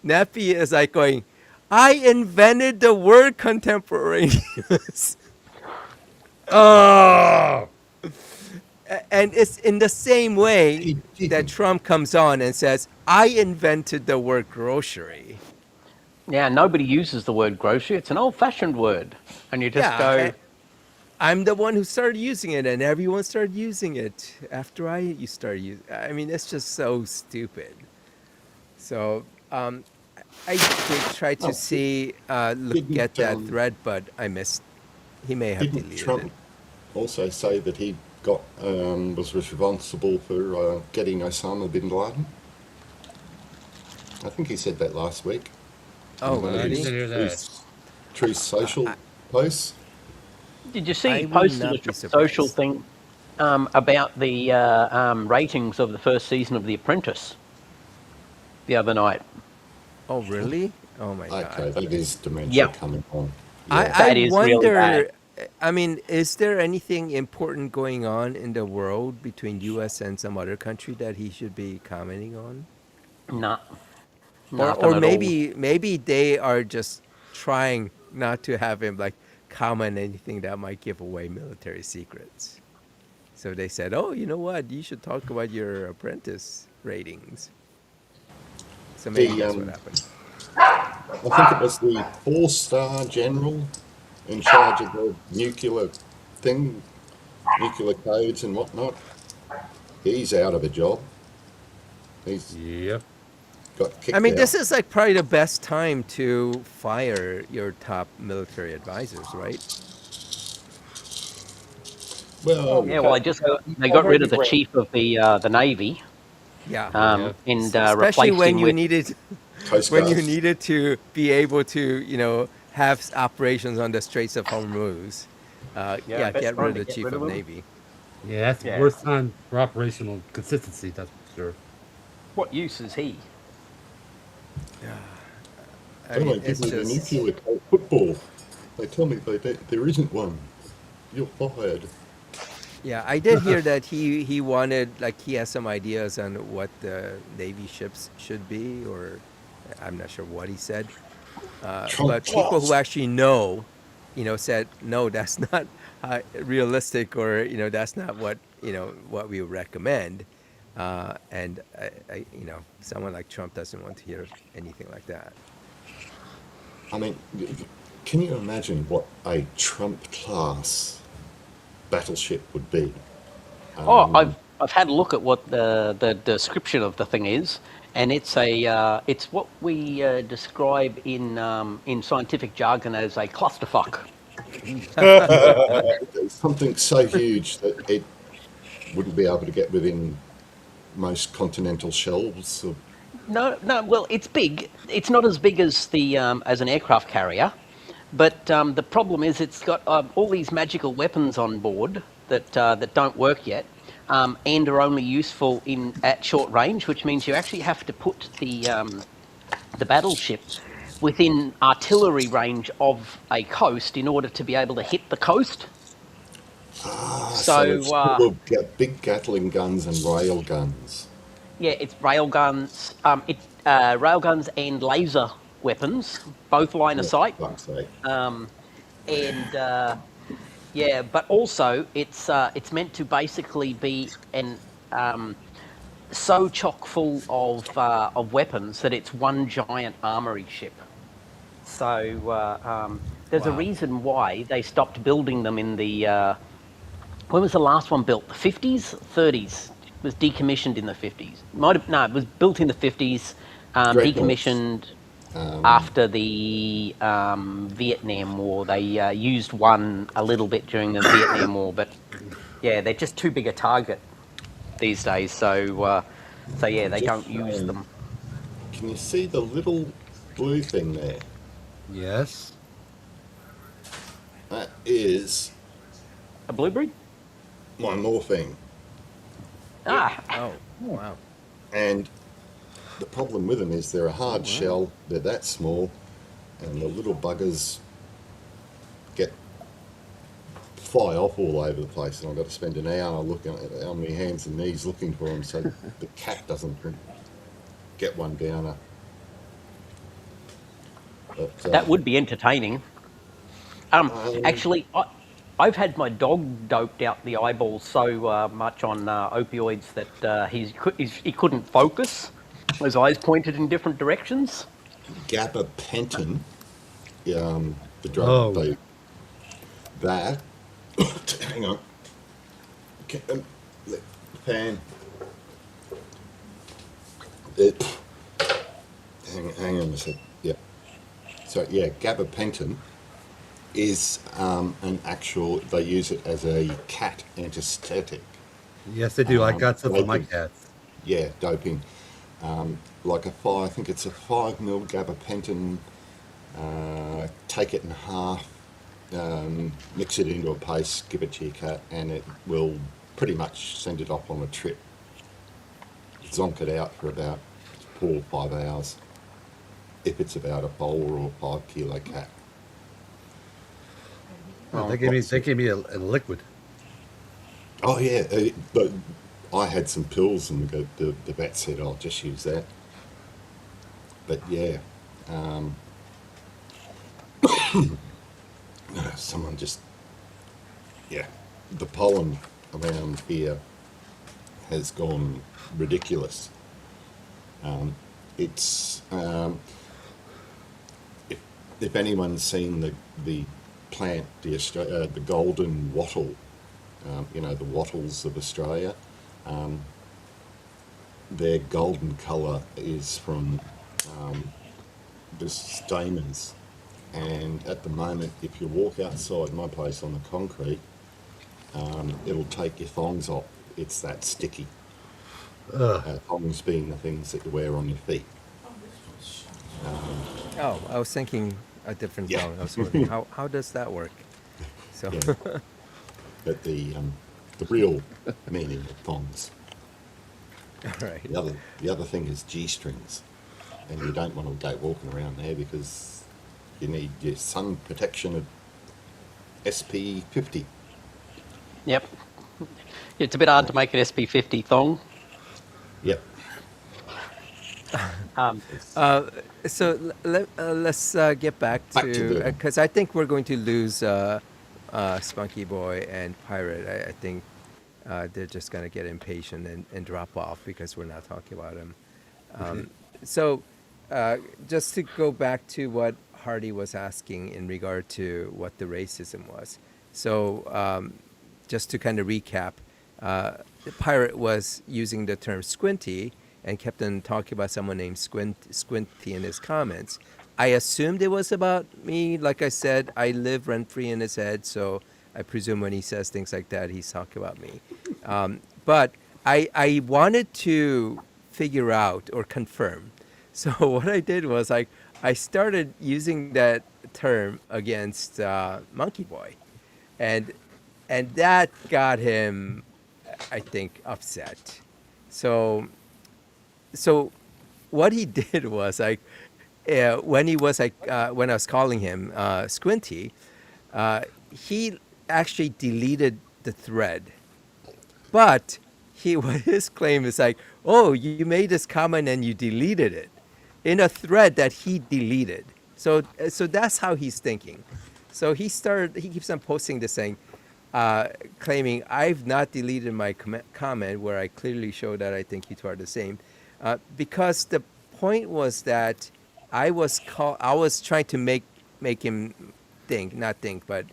Nappy is like going, I invented the word contemporaneous. Oh, And it's in the same way he that didn't. Trump comes on and says, I invented the word grocery. yeah. Nobody uses the word grocery. It's an old-fashioned word, and you just Yeah, go, I'm the one who started using it, and everyone started using it after you started using it. I mean, it's just so stupid. So I did try to Oh, look at didn't that thread, but I missed. He may have didn't deleted Trump it. also say that he was responsible for getting Osama bin Laden? I think he said that last week. Oh, in one of I really? didn't his hear true, that. true social posts. Did you see I he would posted a not be social surprised. thing about the ratings of the first season of The Apprentice the other night? Oh, really? Oh my God. Okay, that is dementia Yep, coming on. I Yeah. I that is really bad. wonder. I mean, is there anything important going on in the world between U.S. and some other country that he should be commenting on? Nah, Or nothing at all. maybe they are just trying not to have him like comment anything that might give away military secrets. So they said, "Oh, you know what? You should talk about your apprentice ratings." So maybe The that's what happened. I think it was the four-star general in charge of the nuclear thing, nuclear codes and whatnot. He's out of a job. He's Yep. got I kicked mean, out. this is like probably the best time to fire your top military advisors, right? Well, Yeah, well, they I've got heard rid the of the great. chief of the Navy Yeah. Yeah. and Especially replaced when him you with needed Coast when you Guard. needed to be able to, have operations on the Straits of Hormuz. yeah, Yeah, best get rid time of to the get chief rid of of him. Navy. Yeah, that's Yeah, worst time for operational consistency, that's for sure. what use is he? I Don't mean, they give it's me the just nuclear code football? They tell me there isn't one. You're fired. yeah. I did hear that he wanted like he has some ideas on what the Navy ships should be, or I'm not sure what he said. Trump But people who plus. actually know, said no, that's not realistic, or that's not what what we would recommend. And someone like Trump doesn't want to hear anything like that. I mean, can you imagine what a Trump class battleship would be? Oh, Um, I've had a look at what the description of the thing is, and it's what we describe in scientific jargon as a clusterfuck. something so huge that it wouldn't be able to get within most continental shelves. Of, No, no. Well, it's big. It's not as big as the as an aircraft carrier, but the problem is it's got all these magical weapons on board that don't work yet, and are only useful in at short range, which means you actually have to put the battleship within artillery range of a coast in order to be able to hit the coast. so So it's full of big Gatling guns and rail guns. yeah, it's railguns. Railguns and laser weapons, both line of Yeah, sight. fuck's sake. And yeah, but also it's meant to basically be an so chock full of weapons that it's one giant armory ship. So there's a Wow. reason why they stopped building them in the when was the last one built? The 50s, 30s. It was decommissioned in the 50s. Might have no, it was built in the 50s, Dreadnoughts. decommissioned after the Vietnam War. They used one a little bit during the Vietnam War, but yeah, they're just too big a target these days. So yeah, they Just don't use saying, them. can you see the little blue thing there? Yes. That is A blueberry? my morphine. Ah, Oh, wow. And the problem with them is they're a Oh, hard wow. shell, they're that small, and the little buggers get fly off all over the place. And I've got to spend an hour looking on my hands and knees looking for them so the cat doesn't get one downer. But, that would be entertaining. um, Actually, I've had my dog doped out the eyeballs so much on opioids that he couldn't focus. His eyes pointed in different directions. gabapentin, the drug Oh, they that. Hang on. Okay, the pan. It, hang on a sec. Yeah. So yeah, gabapentin is an actual. They use it as a cat anesthetic. yes, they do. I got some for my Doping. cats. Yeah, doping. Like I think it's a 5 mil gabapentin take it in half, mix it into a paste, give it to your cat, and it will pretty much send it off on a trip. Zonk it out for about 4 or 5 hours if it's about a bowler or 5 kilo cat. Oh, they gave me a liquid. Oh yeah, but I had some pills and the vet said I'll just use that. But yeah, someone just, yeah, the pollen around here has gone ridiculous. It's if anyone's seen the plant, the golden wattle, the wattles of Australia, their golden colour is from the stamens. And at the moment, if you walk outside my place on the concrete, it'll take your thongs off. It's that sticky. Thongs being the things that you wear on your feet. Oh, I was thinking a different Yeah. thong. I was wondering how does that work? So Yeah. But the real meaning of thongs. all right. The other thing is G-strings, and you don't want to go walking around there because you need your sun protection of SP50. Yep. It's a bit hard to make an SP50 thong. Yep. So let's get back Back to to the- because I think we're going to lose Spunky Boy and Pirate. I think they're just going to get impatient and drop off because we're not talking about him. So just to go back to what Hardy was asking in regard to what the racism was. So just to kind of recap, the Pirate was using the term squinty and kept on talking about someone named Squinty in his comments. I assumed it was about me. Like I said, I live rent-free in his head, so I presume when he says things like that, he's talking about me. But I wanted to figure out or confirm. So what I did was I started using that term against Monkey Boy. And that got him, I think, upset. So what he did was when I was calling him Squinty, he actually deleted the thread. But what his claim is oh, you made this comment and you deleted it in a thread that he deleted. So that's how he's thinking. So he keeps on posting this saying, claiming I've not deleted my comment where I clearly show that I think you two are the same. Because the point was that I was trying to make him but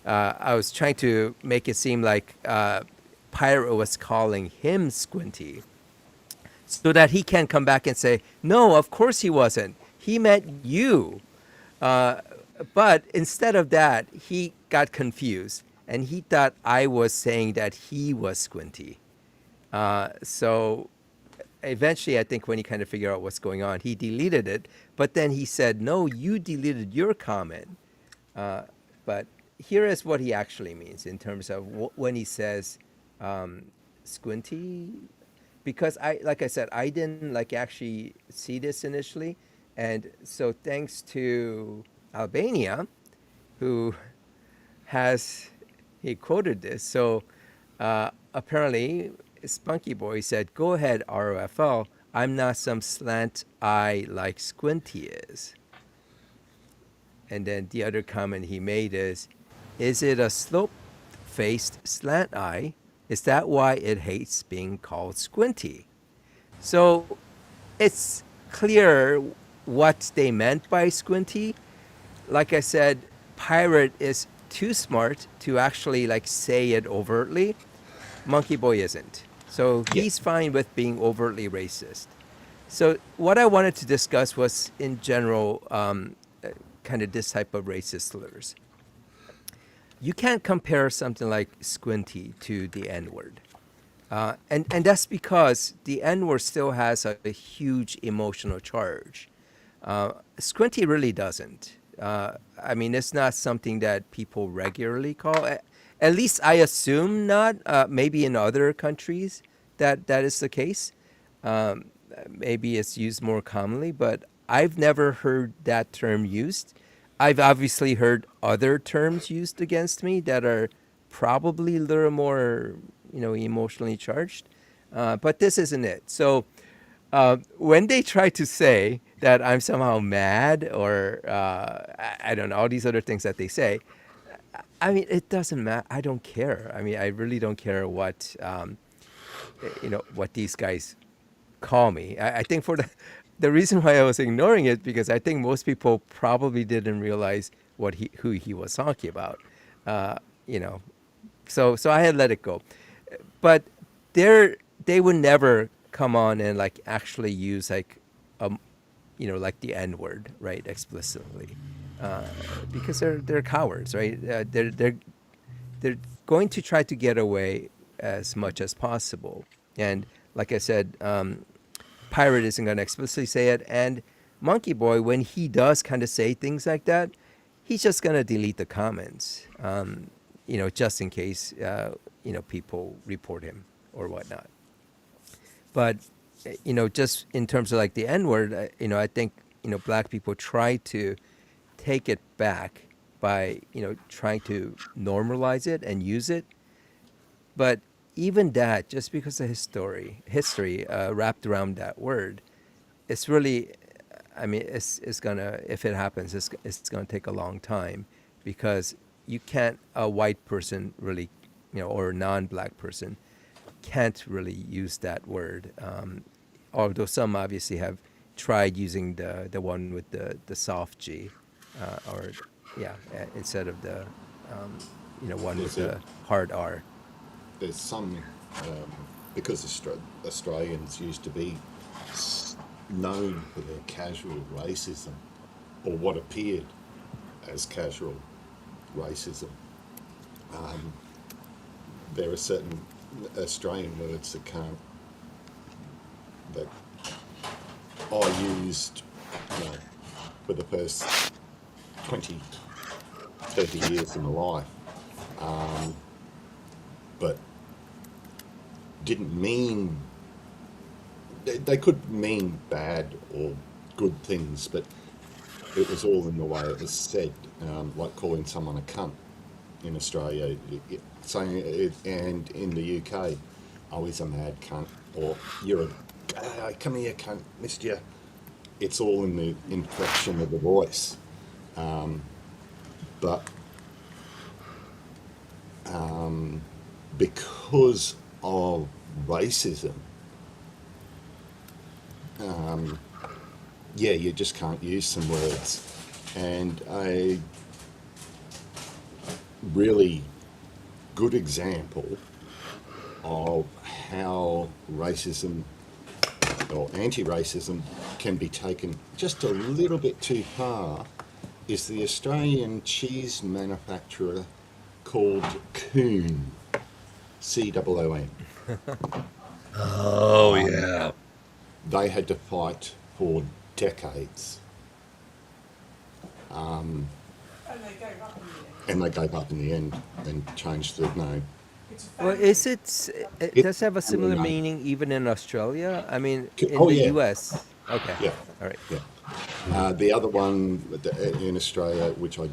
I was trying to make it seem like Pyro was calling him Squinty, so that he can come back and say, no, of course he wasn't. He meant you. But instead of that, he got confused and he thought I was saying that he was Squinty. So eventually, I think when he kind of figured out what's going on, he deleted it. But then he said, no, you deleted your comment. But here is what he actually means in terms of when he says Squinty. Because like I said, I didn't actually see this initially. And so thanks to Albania, who he quoted this. So apparently Spunky Boy said, go ahead, ROFL. I'm not some slant eye like Squinty is. And then the other comment he made is it a slope-faced slant eye? Is that why it hates being called Squinty? So it's clear what they meant by Squinty. Like I said, Pirate is too smart to actually say it overtly. Monkey Boy isn't. So he's fine with being overtly racist. So what I wanted to discuss was, in general, kind of this type of racist slurs. You can't compare something like Squinty to the N-word. And that's because the N-word still has a huge emotional charge. Squinty really doesn't. I mean, it's not something that people regularly call. At least I assume not. Maybe in other countries that is the case. Maybe it's used more commonly, but I've never heard that term used. I've obviously heard other terms used against me that are probably a little more, emotionally charged. But this isn't it. So when they try to say that I'm somehow mad or I don't know all these other things that they say, I mean it doesn't matter. I don't care. I mean I really don't care what what these guys call me. I think for the reason why I was ignoring it because I think most people probably didn't realize who he was talking about. Uh, you know, so I had let it go. But they would never come on and like actually use like like the N word, right, explicitly, because they're cowards, right? They're going to try to get away as much as possible, and like I said, Pirate isn't going to explicitly say it, and Monkey Boy, when he does kind of say things like that, he's just going to delete the comments, just in case people report him or whatnot. But just in terms of like the N word, I think black people try to take it back by trying to normalize it and use it. But even that, just because of history wrapped around that word, it's really, I mean, it's gonna, if it happens, it's gonna take a long time, because you can't, a white person really, or a non-black person can't really use that word. Although some obviously have tried using the one with the soft G, or instead of the one with There's the hard R. there's some because Australians used to be known for their casual racism, or what appeared as casual racism. There are certain Australian words that I used for the first 20, 30 years of my life, but didn't mean, they could mean bad or good things, but it was all in the way it was said, like calling someone a cunt in Australia, saying it, and in the UK, oh, he's a mad cunt, or you're come here, cunt, missed you. It's all in the inflection of the voice. But because of racism, you just can't use some words. And a really good example of how racism or anti-racism can be taken just a little bit too far is the Australian cheese manufacturer called Coon, C-O-O-N. Oh, yeah. They had to fight for decades. And they gave up in the end and changed the name. Well, is it? It does have a similar name. meaning even in Australia. I mean, in Oh, the yeah. U.S. Okay. Yeah. All right. Yeah. The other one in Australia, which I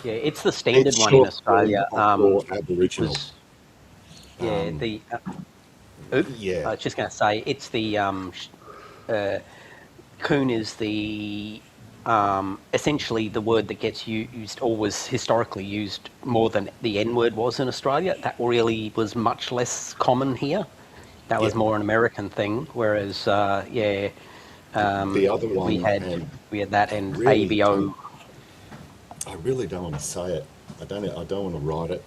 Yeah, it's the standard it's one in short Australia. for Aboriginal. Was yeah Um, the. I Yeah. was just going to say it's the coon is the essentially the word that gets used, or was historically used more than the N word was in Australia. That really was much less common here. That was Yeah. more an American thing, whereas The other we one, had and that and really ABO. I really don't want to say it. I don't want to write it.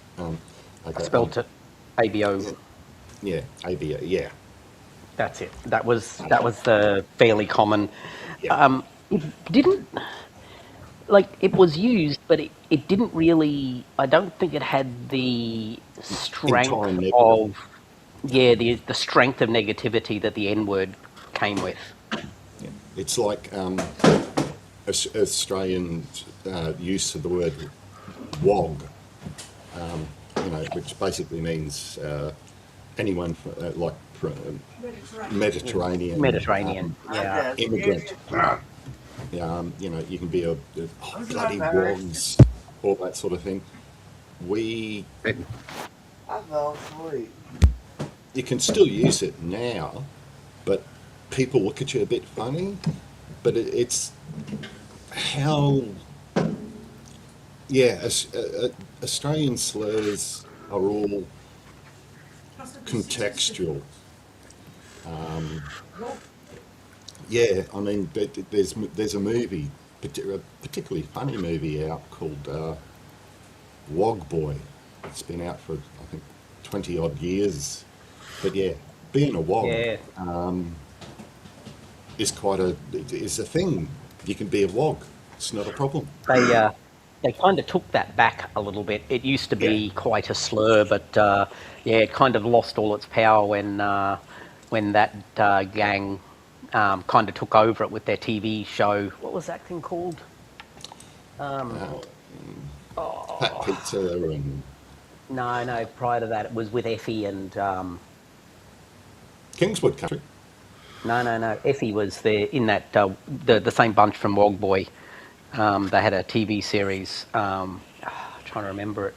I spelt it ABO. Yeah, ABO. Yeah. That's it. That was the fairly common. Yeah. It didn't, like, it was used, but it didn't really. I don't think it had the Entire strength negative. of the strength of negativity that the N word came with. It's like Australian use of the word wog, which basically means anyone Mediterranean Mediterranean. Yeah. immigrant. You can be a bloody wogs, all that sort of thing. We Hey, I fell asleep. You can still use it now, but people look at you a bit funny. But it's how, yeah, Australian slurs are all contextual. Yeah, I mean, there's a movie, a particularly funny movie out called Wog Boy. It's been out for I think 20 odd years. But yeah, being a wog Yeah. is a thing. You can be a wog. It's not a problem. They kind of took that back a little bit. It used to Yeah. be quite a slur, but yeah, it kind of lost all its power when that gang kind of took over it with their TV show. What was that thing called? Uh, Pat Pizza and No. Prior to that, it was with Effie and Kingswood Country. no. Effie was there in that the same bunch from Wog Boy. They had a TV series. Trying to remember it.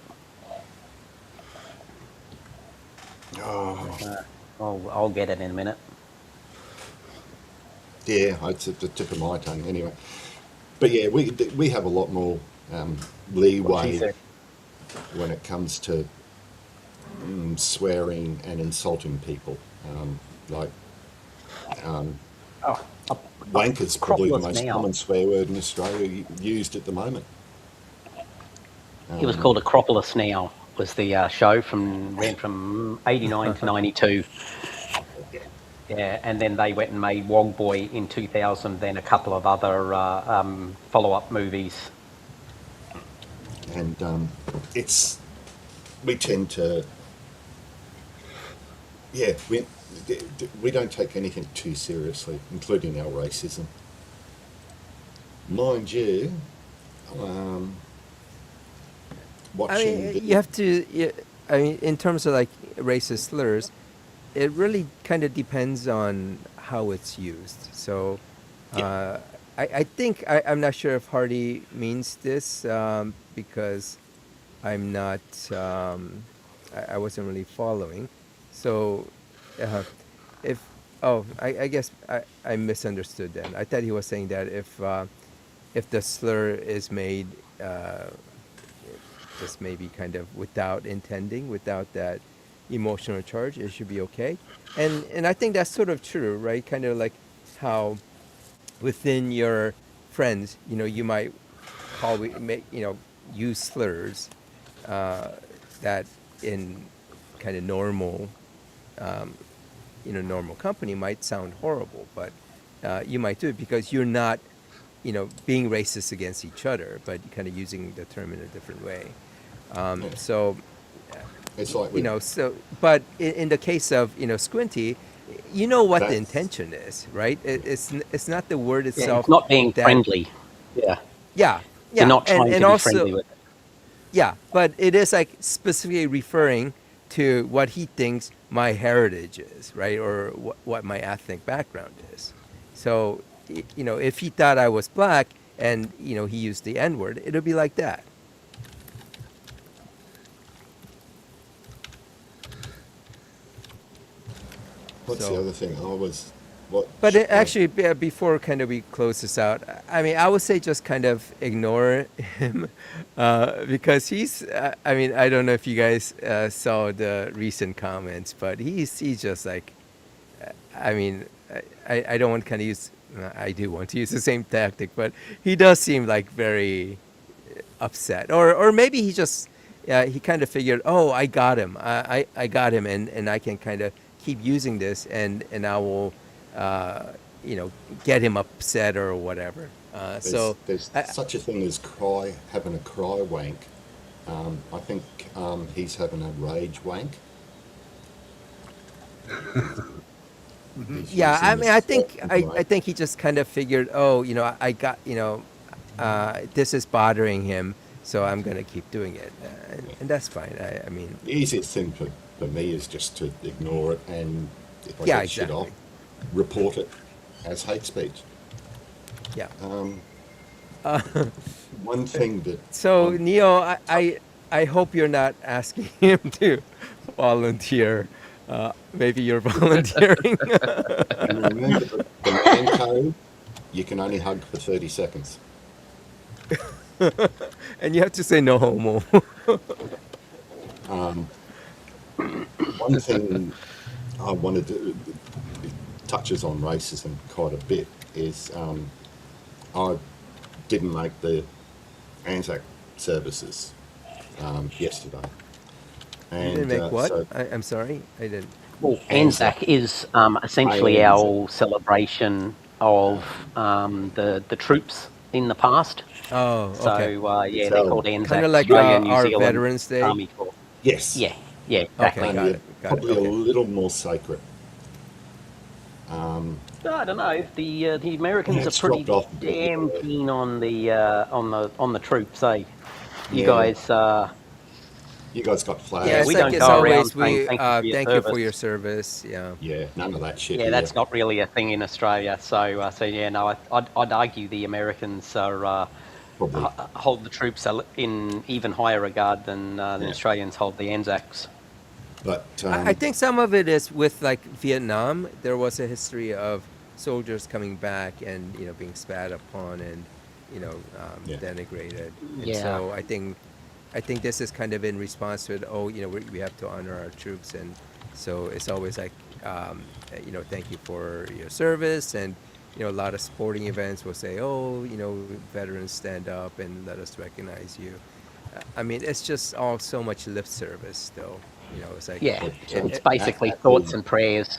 Oh, I'll get it in a minute. yeah, it's at the tip of my tongue anyway. But yeah, we have a lot more What she leeway said. when it comes to swearing and insulting people. Like Oh, wanker's probably the Acropolis most now. common swear word in Australia used at the moment. It was called Acropolis Now. Was the show ran from 89 to 92. Yeah, and then they went and made Wog Boy in 2000. Then a couple of other follow-up movies. And we tend to, yeah, we don't take anything too seriously, including our racism. Mind you, I watching mean, you have to. I mean, in terms of like racist slurs, it really kind of depends on how it's used. So, I think I'm not sure if Hardy means this because I'm not. I wasn't really following. So, if I guess I misunderstood then. I thought he was saying that if the slur is made just maybe kind of without intending, without that emotional charge, it should be okay. And I think that's sort of true, right? Kind of like how within your friends, you might use slurs that in kind of normal, normal company might sound horrible, but you might do it because you're not, being racist against each other, but kind of using the term in a different way. So, it's like we, but in the case of, Squinty, you know what the that's intention is, right? It's not the word Yeah, itself it's not being that, friendly. Yeah, yeah, you're yeah, not trying and to be also, friendly with it. yeah, but it is like specifically referring to what he thinks my heritage is, right? Or what my ethnic background is. So, if he thought I was black and, he used the N word, it would be like that. what's the So, other thing? What? but actually, before kind of we close this out, I mean, I would say just kind of ignore him because he's. I mean, I don't know if you guys saw the recent comments, but he's just like. I mean, I don't want to kind of use. I do want to use the same tactic, but he does seem like very upset, or maybe he just. He kind of figured, oh, I got him. I got him, and I can kind of keep using this, and I will. Get him upset or whatever. There's such a thing as having a cry wank. I think he's having a rage wank. He's Yeah, I using the mean, I right. think he just kind of figured, oh, I got, this is bothering him, so I'm gonna keep doing it, and that's fine. I mean, The easiest thing for me is just to ignore it, and if I yeah, get shit off, exactly. report it as hate speech. Yeah. Um, One thing that So I'm Neo, I hope you're not asking him to volunteer. Maybe you're volunteering. and remember the man code, you can only hug for 30 seconds. And you have to say no homo. One thing I wanted to it touches on racism quite a bit is I didn't make the Anzac services yesterday, You didn't and make what? so I'm sorry, I didn't. Well, Anzac, Anzac is essentially Anzac, our celebration of the troops in the past. Oh, okay. So it's yeah, they're our called Kind Anzac, of like Australia, New our Zealand Veterans Day. Army Corps. yes, Yeah, yeah, Okay, exactly. got only it. Got it. probably a Okay. little more sacred. I don't know. The Americans are It's dropped pretty off a bit. damn Yeah, keen on the troops. Eh? You yeah. guys, You guys got Yeah, yeah, it's we flags. like don't it's go around always saying we thank you for your service. Yeah. Yeah, none of that shit Yeah, here. that's not really a thing in Australia. So yeah, no, I'd argue the Americans are Probably. hold the troops in even higher regard than Yeah. Australians hold the Anzacs. But I think some of it is with like Vietnam. There was a history of soldiers coming back and being spat upon and yeah, denigrated, and Yeah, so I think this is kind of in response to it. Oh, we have to honor our troops, and so it's always like thank you for your service, and a lot of sporting events will say, oh, veterans stand up and let us recognize you. I mean, it's just all so much lip service still. It's like yeah. but It's at, basically at thoughts the and prayers.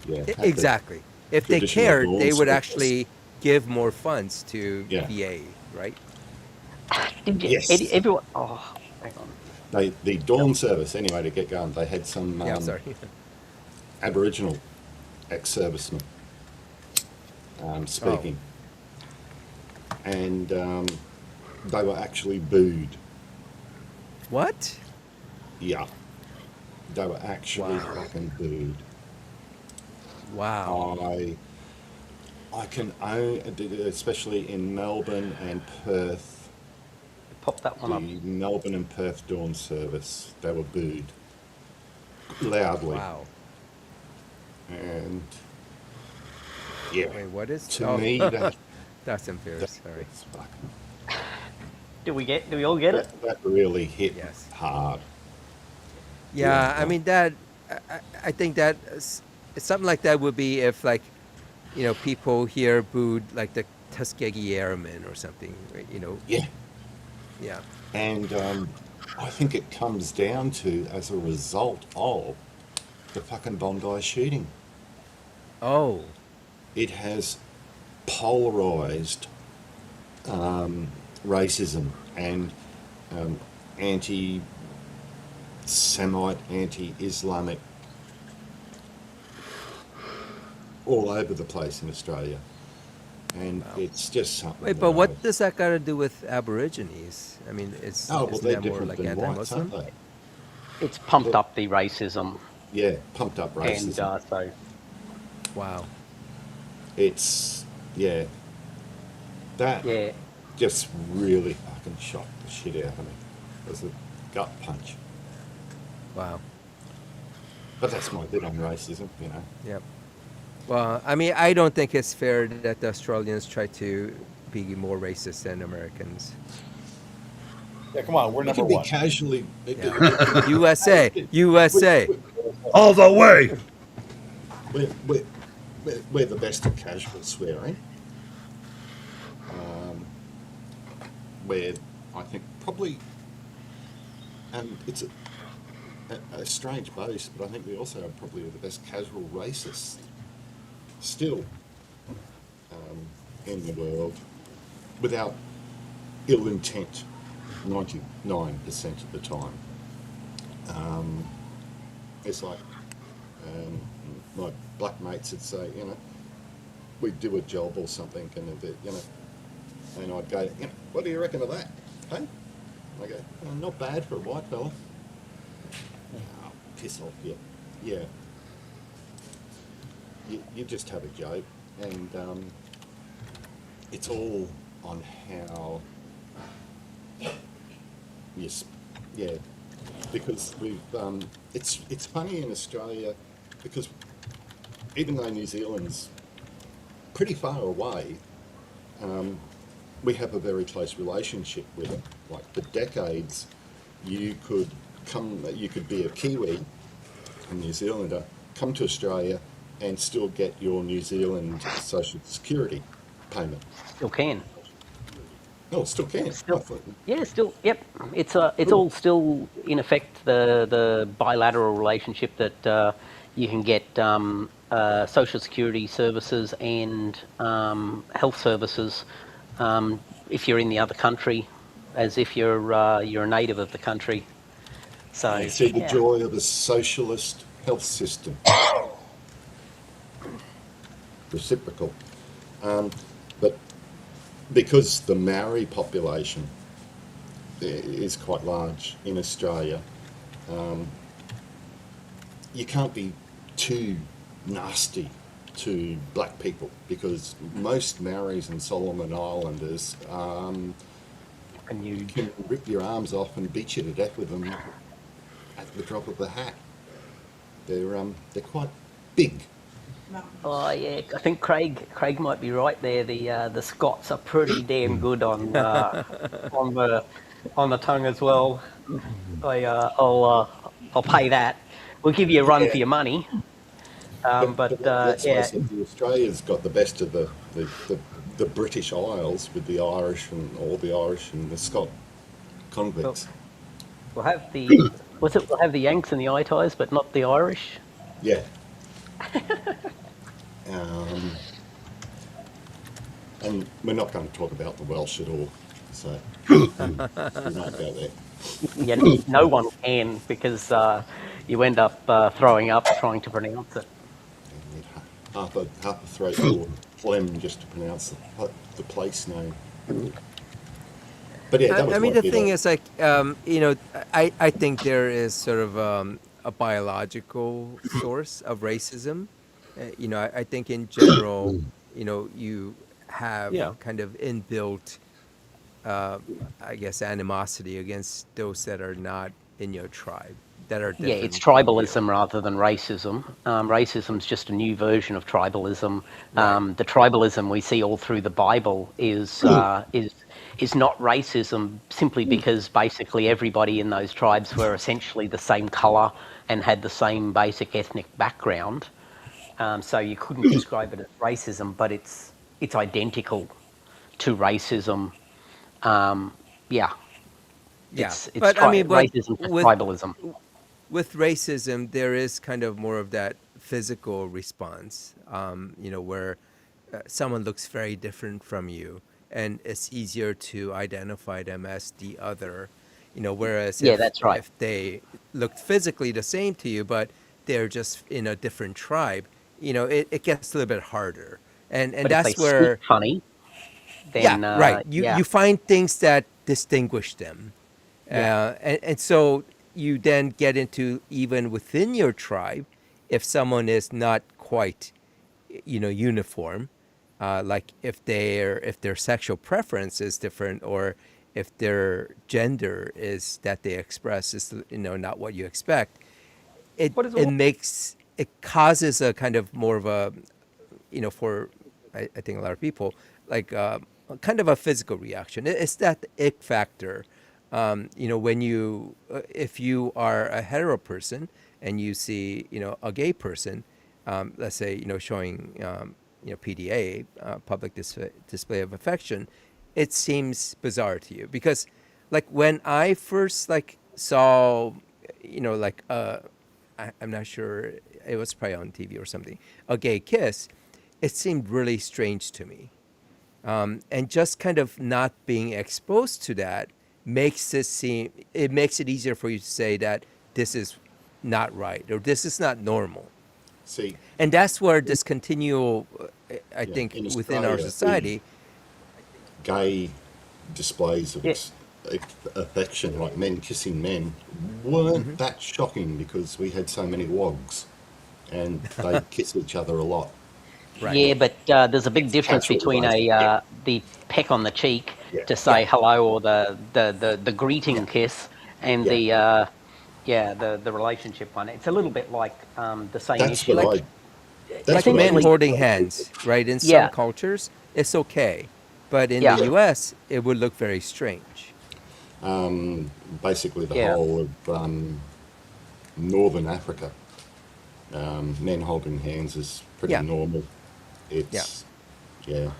at the exactly. If they traditional cared, dawn they would service. actually give more funds to Yeah. VA, right? Did you, Yes. everyone? Oh, hang on. The dawn service anyway to get going. They had some Yeah, sorry. Aboriginal ex-servicemen Oh, speaking, and they were actually booed. what? Yeah, they were actually Wow. fucking booed. Wow. I can own, especially in Melbourne and Perth, Pop that one the up. Melbourne and Perth dawn service, they were booed loudly, Wow. and yeah, Wait, what is? to Oh, me that that's embarrassing. Sorry. that's fucking, Do we all get it? that really hit Yes. hard. Yeah, I Yeah. mean that. I think that something like that would be if like, people here booed like the Tuskegee Airmen or something. Right? Yeah, Yeah. and I think it comes down to as a result of the fucking Bondi shooting. Oh. It has polarized racism and anti-Semite, anti-Islamic all over the place in Australia. And Wow. it's just something Wait, that but I... what does that got to do with Aborigines? I mean, Oh, well, isn't they're that more different like than whites, anti-Muslim? aren't they? It's pumped They're- up the racism, Yeah, pumped up and racism. so Wow. It's, yeah, that yeah. just really fucking shocked the shit out of me. It was a gut punch. Wow. But that's my bit on racism, Yep. Well, I mean, I don't think it's fair that the Australians try to be more racist than Americans. Yeah, come on, we're We number can be one. casually... Yeah. USA, USA. All the way. We're, we're, we're the best at casual swearing. We're, I think, probably, and it's a strange boast, but I think we also are probably the best casual racists still in the world, without ill intent, 99% of the time. It's like, And my black mates would say, we'd do a job or something, and and I'd go, what do you reckon of that? Hey? I go, not bad for a white fella. Oh, piss off, yeah. Yeah. You just have a joke, and it's all on how yeah, because it's funny in Australia, because even though New Zealand's pretty far away, we have a very close relationship with it. Like for decades, you could be a Kiwi, a New Zealander, come to Australia and still get your New Zealand social security payment. Still can. Oh, still can. Still, yeah, still. Yep. It's all still in effect the bilateral relationship that you can get social security services and health services if you're in the other country, as if you're a native of the country. So I see the yeah. joy of a socialist health system. Reciprocal. But because the Maori population is quite large in Australia, you can't be too nasty to black people, because most Maoris and Solomon Islanders can rip your arms off and beat you to death with them at the drop of the hat. They're quite big. Oh yeah, I think Craig might be right there. The Scots are pretty damn good on the tongue as well. I'll pay that. We'll give you a run for your money. But let's yeah, face it, Australia's got the best of the British Isles, with the Irish and all the Irish and the Scot convicts. we'll have the we'll have the Yanks and the Itais, but not the Irish. Yeah. And we're not going to talk about the Welsh at all, so we won't go there. Yeah, no one can, because you end up throwing up trying to pronounce it. Half a throat full of phlegm just to pronounce the place name. But yeah, that was I mean, my the bit thing of- is, like, I think there is sort of a biological source of racism. I think in general, you have Yeah. kind of inbuilt, I guess, animosity against those that are not in your tribe, that are different. Yeah, it's from you. tribalism rather than racism. Racism's just a new version of tribalism. Right. The tribalism we see all through the Bible is not racism, simply because basically everybody in those tribes were essentially the same colour and had the same basic ethnic background. So you couldn't describe it as racism, but it's identical to racism. Yeah. Yeah, It's but I mean, but racism to with tribalism. racism, there is kind of more of that physical response, where someone looks very different from you, and it's easier to identify them as the other, whereas Yeah, that's right. if they looked physically the same to you, but they're just in a different tribe, it gets a little bit harder. And But if that's they where, speak funny, then yeah, right. yeah. You find things that distinguish them. Yeah. And so you then get into, even within your tribe, if someone is not quite, uniform, like if their sexual preference is different, or if their gender is that they express is not what you expect, it causes a kind of more of a, for I think a lot of people, like kind of a physical reaction. It's that ick factor. When if you are a hetero person and you see, a gay person, let's say, showing, PDA, public display of affection, it seems bizarre to you, because, like, when I first saw, I'm not sure, it was probably on TV or something, a gay kiss, it seemed really strange to me. And just kind of not being exposed to that makes it easier for you to say that this is not right, or this is not normal. See, And that's where this continual, I yeah, think, in within our Australia, the society, gay displays of Yeah. affection, like men kissing men, weren't hmm that shocking because we had so many wogs and they'd kiss each other a lot. right? Yeah, but there's a big difference between Culturalisation. the peck on the cheek Yeah, to Yeah, say hello, or the greeting yeah, kiss, and yeah. the relationship one. It's a little bit like the same That's issue. what like I. That's like what I men Essentially, used to holding say to people. hands, right? In some yeah, cultures, it's okay, but in the yeah, Yeah. U.S., it would look very strange. Basically, the yeah, whole of Northern Africa, men holding hands is pretty Yeah, normal. yeah, It's, yeah,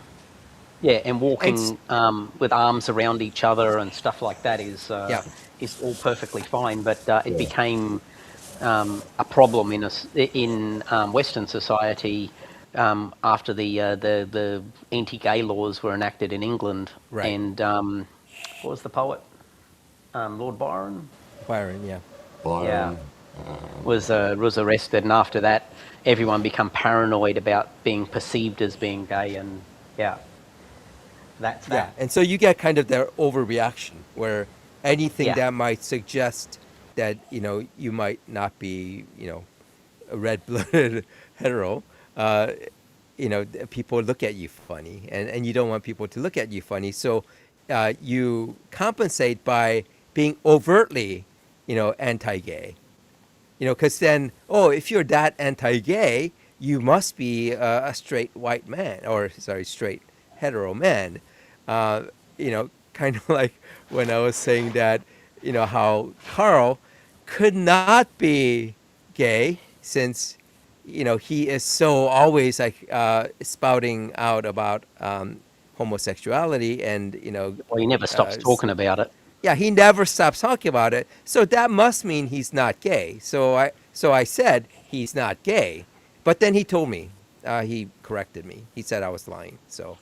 yeah, and and walking with arms around each other and stuff like that yeah, is all perfectly fine. But it yeah. became a problem in Western society after the anti-gay laws were enacted in England. right, And what was the poet? Lord Byron. Byron, yeah. Yeah, Byron. was arrested, and after that, everyone become paranoid about being perceived as being gay, and yeah, that's Yeah, that. and so you get kind of their overreaction where anything Yeah, that might suggest that you might not be a red-blooded hetero, uh, people look at you funny, and you don't want people to look at you funny, so you compensate by being overtly, anti-gay. Because then, oh, if you're that anti-gay, you must be a straight white man, or sorry, straight hetero man. Uh, kind of like when I was saying that, how Carl could not be gay since, he is so always like spouting out about homosexuality and, well, he never stops talking about it. yeah, he never stops talking about it. So that must mean he's not gay. So I said he's not gay, but then he told me, he corrected me. He said I was lying. So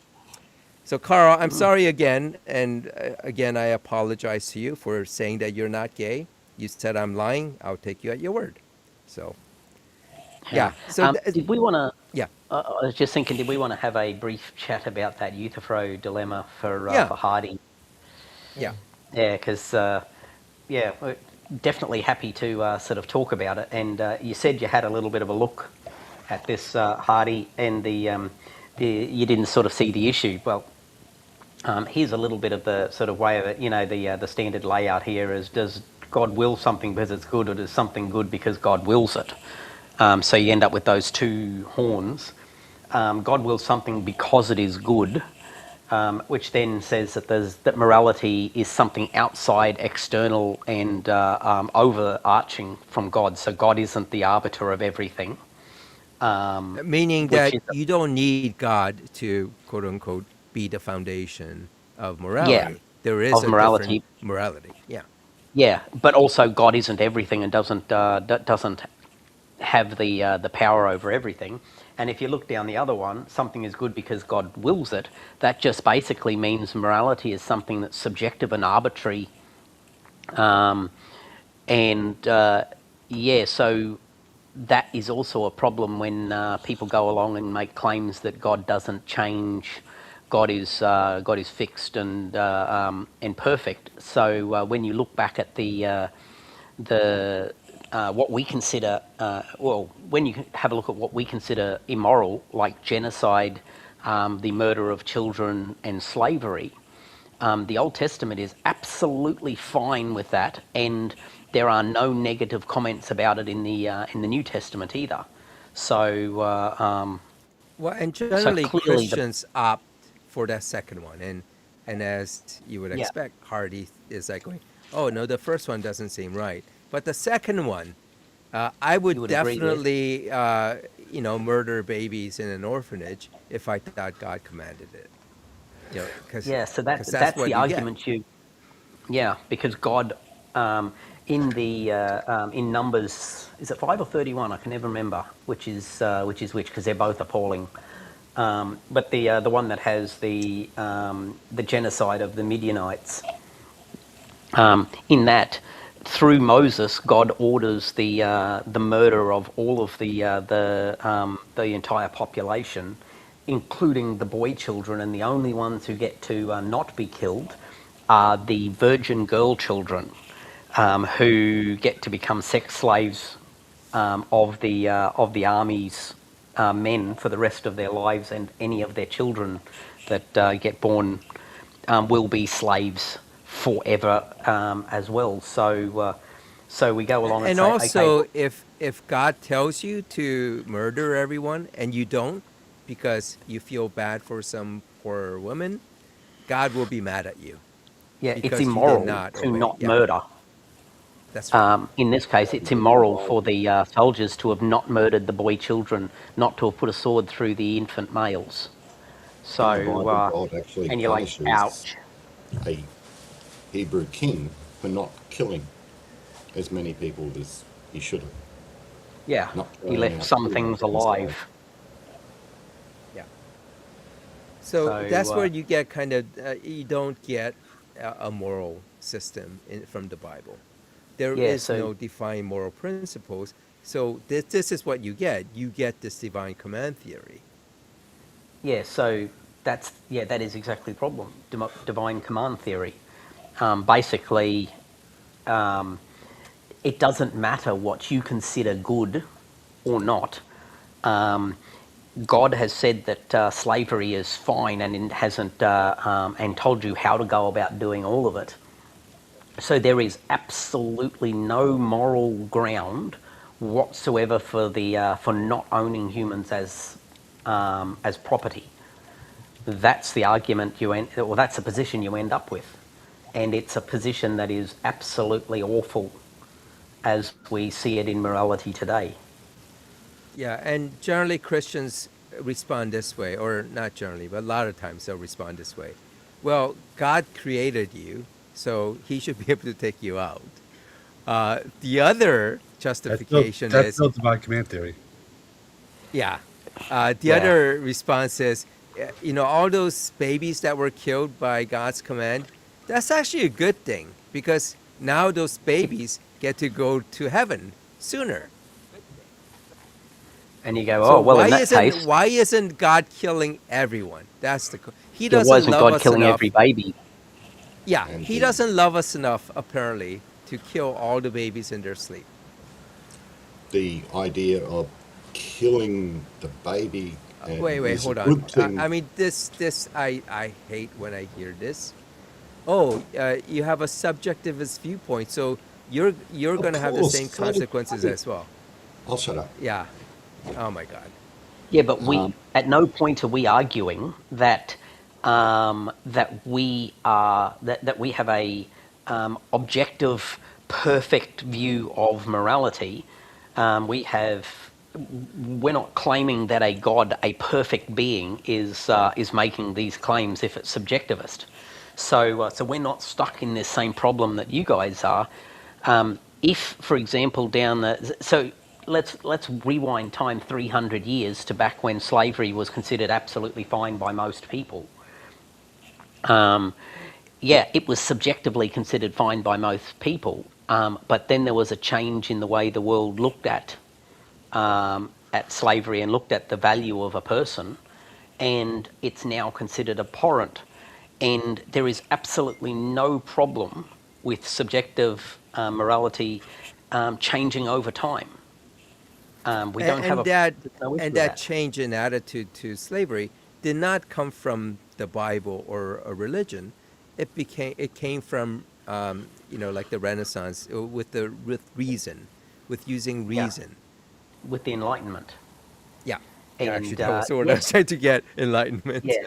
Carl, I'm Mm. sorry again, and again I apologize to you for saying that you're not gay. You said I'm lying. I'll take you at your word. So Yeah. yeah. So Did we want to? yeah, I was just thinking, did we want to have a brief chat about that Euthyphro dilemma yeah, for Hardy? yeah. Yeah, because yeah, we're definitely happy to sort of talk about it. And you said you had a little bit of a look at this Hardy, and the you didn't sort of see the issue. Well, here's a little bit of the sort of way of it. The standard layout here is: does God will something because it's good, or does something good because God wills it? So you end up with those two horns. God wills something because it is good, which then says that morality is something outside, external, and overarching from God. So God isn't the arbiter of everything, Meaning which that is you don't need God to quote unquote be the foundation of yeah, morality. There is of a different morality. morality. Yeah. Yeah, but also God isn't everything and doesn't have the power over everything. And if you look down the other one, something is good because God wills it. That just basically means morality is something that's subjective and arbitrary. Um, and yeah, so that is also a problem when people go along and make claims that God doesn't change. God is fixed and perfect. So when you look back at the what we consider, when you have a look at what we consider immoral, like genocide, the murder of children, and slavery, the Old Testament is absolutely fine with that, and there are no negative comments about it in the New Testament either. So, Well, and so generally clearly Christians opt for that second one, and as you would yeah, expect, Hardy is like going, "Oh no, the first one doesn't seem right, but the second one, I you would would agree with. definitely, murder babies in an orphanage if I thought God commanded it, because Yeah, so that's that's the what you get." argument you. Yeah, because God, in Numbers, is it 5 or 31? I can never remember which is which because they're both appalling. But the one that has the genocide of the Midianites, in that through Moses, God orders the murder of all of the entire population, including the boy children, and the only ones who get to not be killed are the virgin girl children, who get to become sex slaves of the army's men for the rest of their lives, and any of their children that get born will be slaves forever as well. So we go along and And say, okay, also, well, if God tells you to murder everyone and you don't because you feel bad for some poor woman, God will be mad at you yeah, it's because you did immoral not to obey. not Yeah, murder. that's right. In this case, it's immoral for the soldiers to have not murdered the boy children, not to have put a sword through the infant males. In the Bible, So, God actually and you're like, punishes ouch. a Hebrew king for not killing as many people as he should have. Yeah, Not he throwing left out some children things from his alive. life. Yeah. So that's where So, you get kind of, you don't get a moral system from the Bible. There yeah, is so no defined moral principles. So this is what you get. You get this divine command theory. Yeah, so that is exactly the problem. Divine command theory. Basically, um, it doesn't matter what you consider good or not. Um, God has said that slavery is fine, and it hasn't and told you how to go about doing all of it. So there is absolutely no moral ground whatsoever for not owning humans as property. That's the argument or that's the position you end up with, and it's a position that is absolutely awful as we see it in morality today. Yeah, and generally Christians respond this way, or not generally, but a lot of times they'll respond this way. Well, God created you, so he should be able to take you out. The other justification That's is, still divine command theory. yeah, the Yeah, other response is, all those babies that were killed by God's command, that's actually a good thing because now those babies get to go to heaven sooner. and you go, So oh well, why in that isn't case, why isn't God killing everyone? He yeah, why doesn't isn't love God us killing every enough. baby? Yeah, And he doesn't love us enough apparently to kill all the babies in their sleep. the idea of killing the baby Wait, is a hold on. good thing. I mean, this I hate when I hear this. Oh, you have a subjectivist viewpoint, so you're Of gonna have the course, same so do consequences I. as well. I'll shut up. Yeah. Oh my God. Yeah, but we Um, at no point are we arguing that we have a objective, perfect view of morality. We're not claiming that a God, a perfect being, is making these claims if it's subjectivist. So we're not stuck in this same problem that you guys are. If, for example, let's rewind time 300 years to back when slavery was considered absolutely fine by most people. Yeah, it was subjectively considered fine by most people, but then there was a change in the way the world looked at slavery and looked at the value of a person, and it's now considered abhorrent. And there is absolutely no problem with subjective morality changing over time. We And, don't have and a that there's no issue and with that that. change in attitude to slavery did not come from the Bible or a religion. It came from like the Renaissance with reason, with using Yeah, reason. with the Enlightenment. Yeah, actually, And that was the word I yeah, was trying to get. Enlightenment. yeah,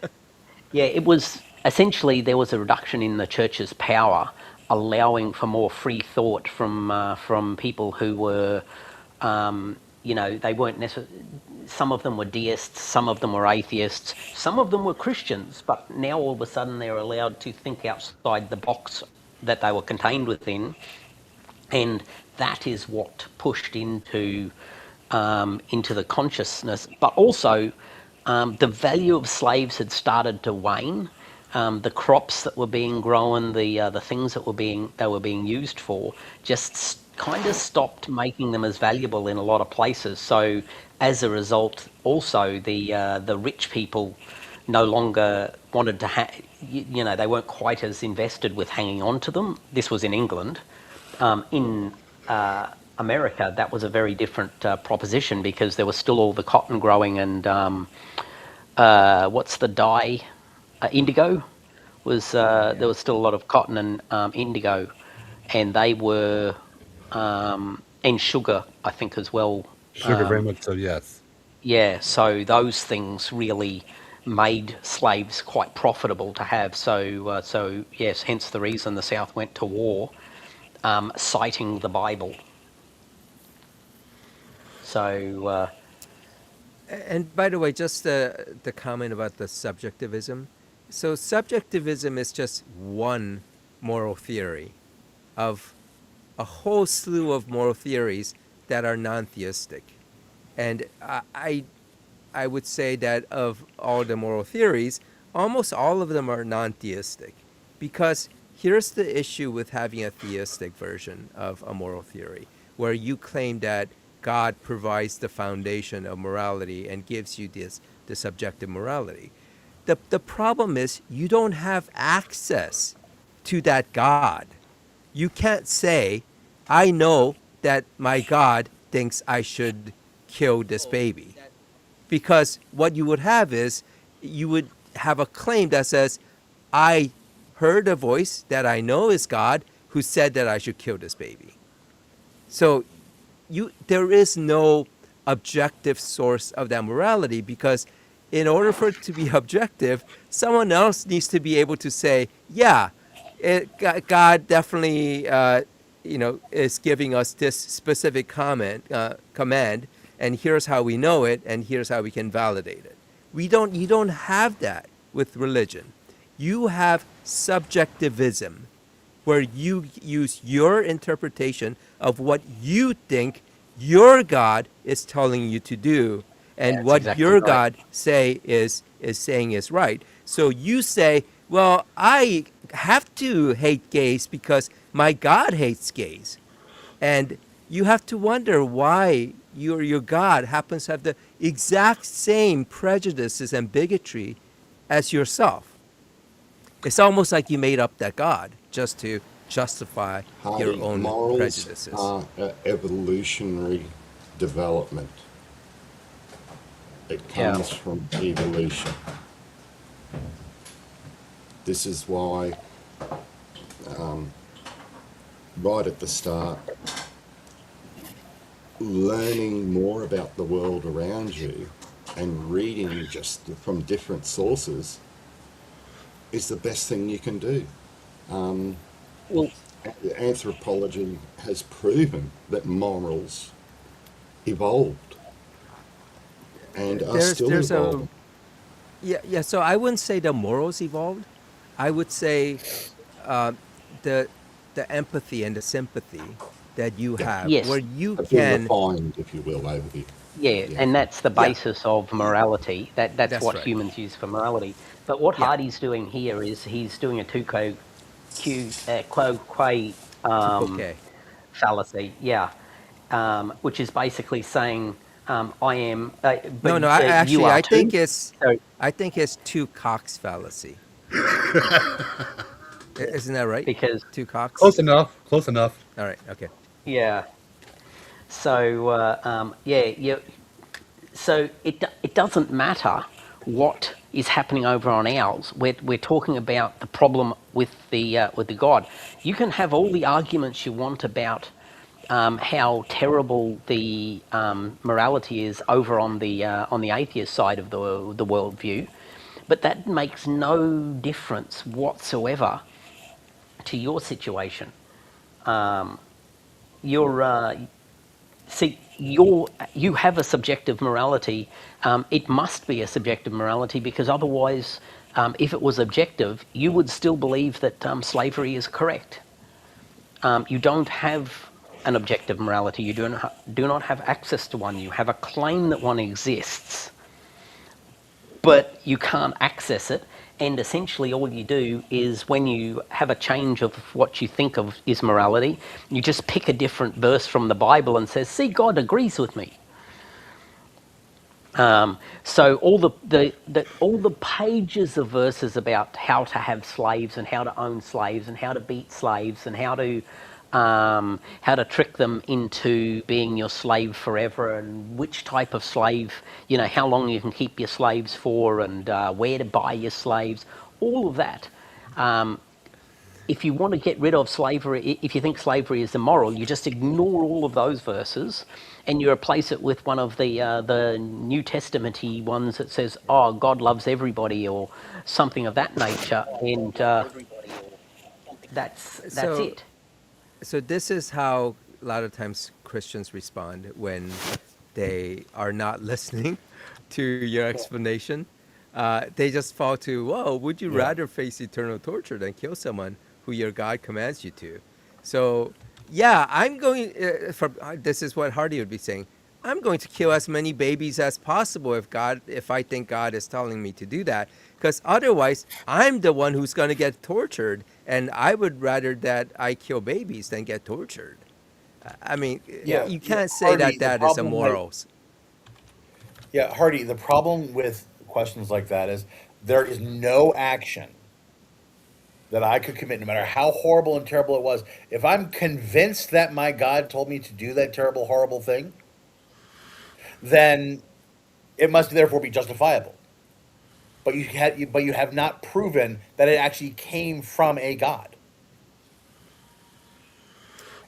yeah. It was essentially there was a reduction in the church's power, allowing for more free thought from people who were, they weren't necessarily. Some of them were deists, some of them were atheists, some of them were Christians, but now all of a sudden they're allowed to think outside the box that they were contained within, and that is what pushed into the consciousness. But also, the value of slaves had started to wane, the crops that were being grown, the things that were being used for, just kind of stopped making them as valuable in a lot of places. So as a result, also the rich people no longer wanted to they weren't quite as invested with hanging on to them. This was in England. In America, that was a very different proposition, because there was still all the cotton growing and what's the dye? Indigo was there was still a lot of cotton and indigo, and they were and sugar, I think, as well. Sugar, very much so, yes. Yeah, so those things really made slaves quite profitable to have. So yes, hence the reason the South went to war, citing the Bible. So. And by the way, just the comment about the subjectivism. So subjectivism is just one moral theory of a whole slew of moral theories that are non-theistic. And I would say that of all the moral theories, almost all of them are non-theistic. Because here's the issue with having a theistic version of a moral theory, where you claim that God provides the foundation of morality and gives you the subjective morality. The problem is you don't have access to that God. You can't say, I know that my God thinks I should kill this baby. Because what you would have is, you would have a claim that says, I heard a voice that I know is God who said that I should kill this baby. So there is no objective source of that morality, because in order for it to be objective, someone else needs to be able to say, yeah, God definitely is giving us this specific command, and here's how we know it, and here's how we can validate it. You don't have that with religion. You have subjectivism, where you use your interpretation of what you think your God is telling you to do, and what exactly your right. God is saying is right. So you say, well, I have to hate gays because my God hates gays. And you have to wonder why your God happens to have the exact same prejudices and bigotry as yourself. It's almost like you made up that God just to justify your Hardy, own morals prejudices. are evolutionary development. It comes from evolution. This is why, right at the start, learning more about the world around you and reading just from different sources is the best thing you can do. Well, Anthropology has proven that morals evolved and are still evolving. Yeah. So I wouldn't say the morals evolved. I would say the empathy and the sympathy that you have, yes. where you Have been can. refined, if you will, over the Yeah, yeah. and that's the Yeah, morality of morality. That's that's what right. humans use for morality. But what Yeah, Hardy's doing here is he's doing a quo quo to coquet. fallacy. Yeah, which is basically saying I am, No, but no. you Actually, are too. So I think it's two cocks fallacy. Isn't that right? because Two cocks. Close enough. Close enough. All right. Okay. yeah, so so it doesn't matter what is happening over on ours. We're talking about the problem with the God. You can have all the arguments you want about how terrible the morality is over on the atheist side of the worldview, but that makes no difference whatsoever to your situation. You're see you have a subjective morality. It must be a subjective morality, because otherwise, if it was objective, you would still believe that slavery is correct. You don't have an objective morality. You do not have access to one. You have a claim that one exists, but you can't access it, And essentially all you do is when you have a change of what you think of is morality, you just pick a different verse from the Bible and says, see, God agrees with me. So all the pages of verses about how to have slaves and how to own slaves and how to beat slaves and how to trick them into being your slave forever, and which type of slave, how long you can keep your slaves for, and where to buy your slaves, all of that. If you want to get rid of slavery, if you think slavery is immoral, you just ignore all of those verses and you replace it with one of the New Testament-y ones that says, oh, God loves everybody, or something of that nature, and that's So it. so this is how a lot of times Christians respond when they are not listening to your explanation. They just fall to, whoa, would you Yeah. rather face eternal torture than kill someone who your God commands you to? So, yeah, I'm going, this is what Hardy would be saying. I'm going to kill as many babies as possible if I think God is telling me to do that. Because otherwise, I'm the one who's going to get tortured. And I would rather that I kill babies than get tortured. I mean, Yeah, you yeah, can't say Hardy. that The that is a problem with morals. Yeah, Hardy. The problem with questions like that is there is no action that I could commit, no matter how horrible and terrible it was. If I'm convinced that my God told me to do that terrible, horrible thing, then it must therefore be justifiable. But you have not proven that it actually came from a God.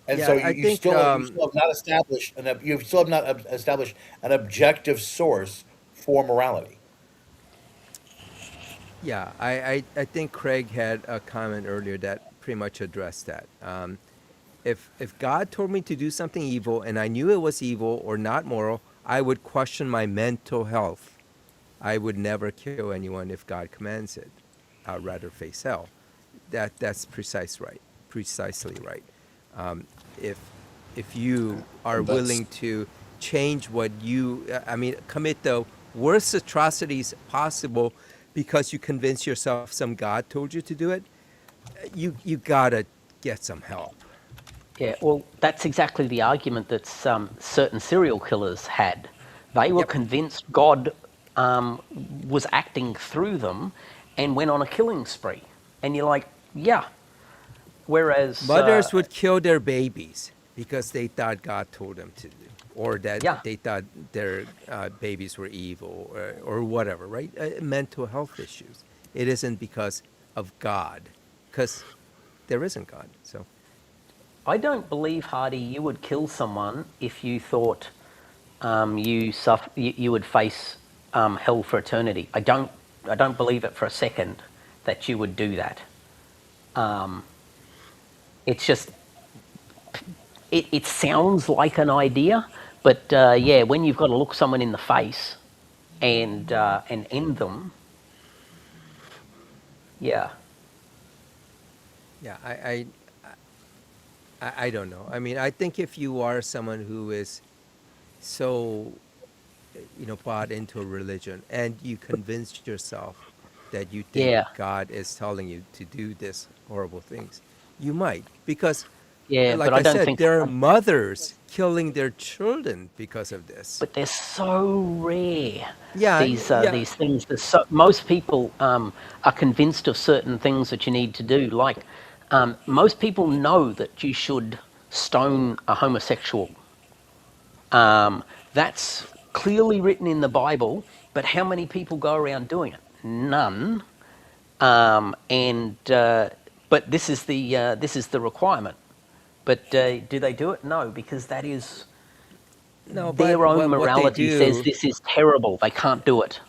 And so Yeah, I think, you still have not established you still have not established an objective source for morality. yeah, I think Craig had a comment earlier that pretty much addressed that. If God told me to do something evil and I knew it was evil or not moral, I would question my mental health. I would never kill anyone if God commands it. I'd rather face hell. That's precisely right. Um, if if you are And that's willing to change what I mean, commit the worst atrocities possible because you convince yourself some God told you to do it, you gotta get some help. Yeah, well, that's exactly the argument that certain serial killers had. They were Yep. convinced God was acting through them and went on a killing spree. And you're like, yeah. Whereas, Mothers would kill their babies because they thought God told them to, or that yeah, they thought their babies were evil, or whatever, right? Mental health issues. It isn't because of God, because there isn't God. So, I don't believe, Hardy, you would kill someone if you thought you would face hell for eternity. I don't believe it for a second that you would do that. It's just it sounds like an idea, but yeah, when you've got to look someone in the face and end them, yeah, yeah, I don't know. I mean, I think if you are someone who is so, bought into a religion and you convinced yourself that you think yeah, God is telling you to do this horrible things, you might. Because, yeah, but like I I don't said, think. there are mothers killing their children because of this. But they're so rare. Yeah, yeah. These things. Most people are convinced of certain things that you need to do. Like most people know that you should stone a homosexual. That's clearly written in the Bible. But how many people go around doing it? None. And but this is the requirement. But do they do it? No, because that is No, but their own what they morality says do, this is terrible. They can't do it.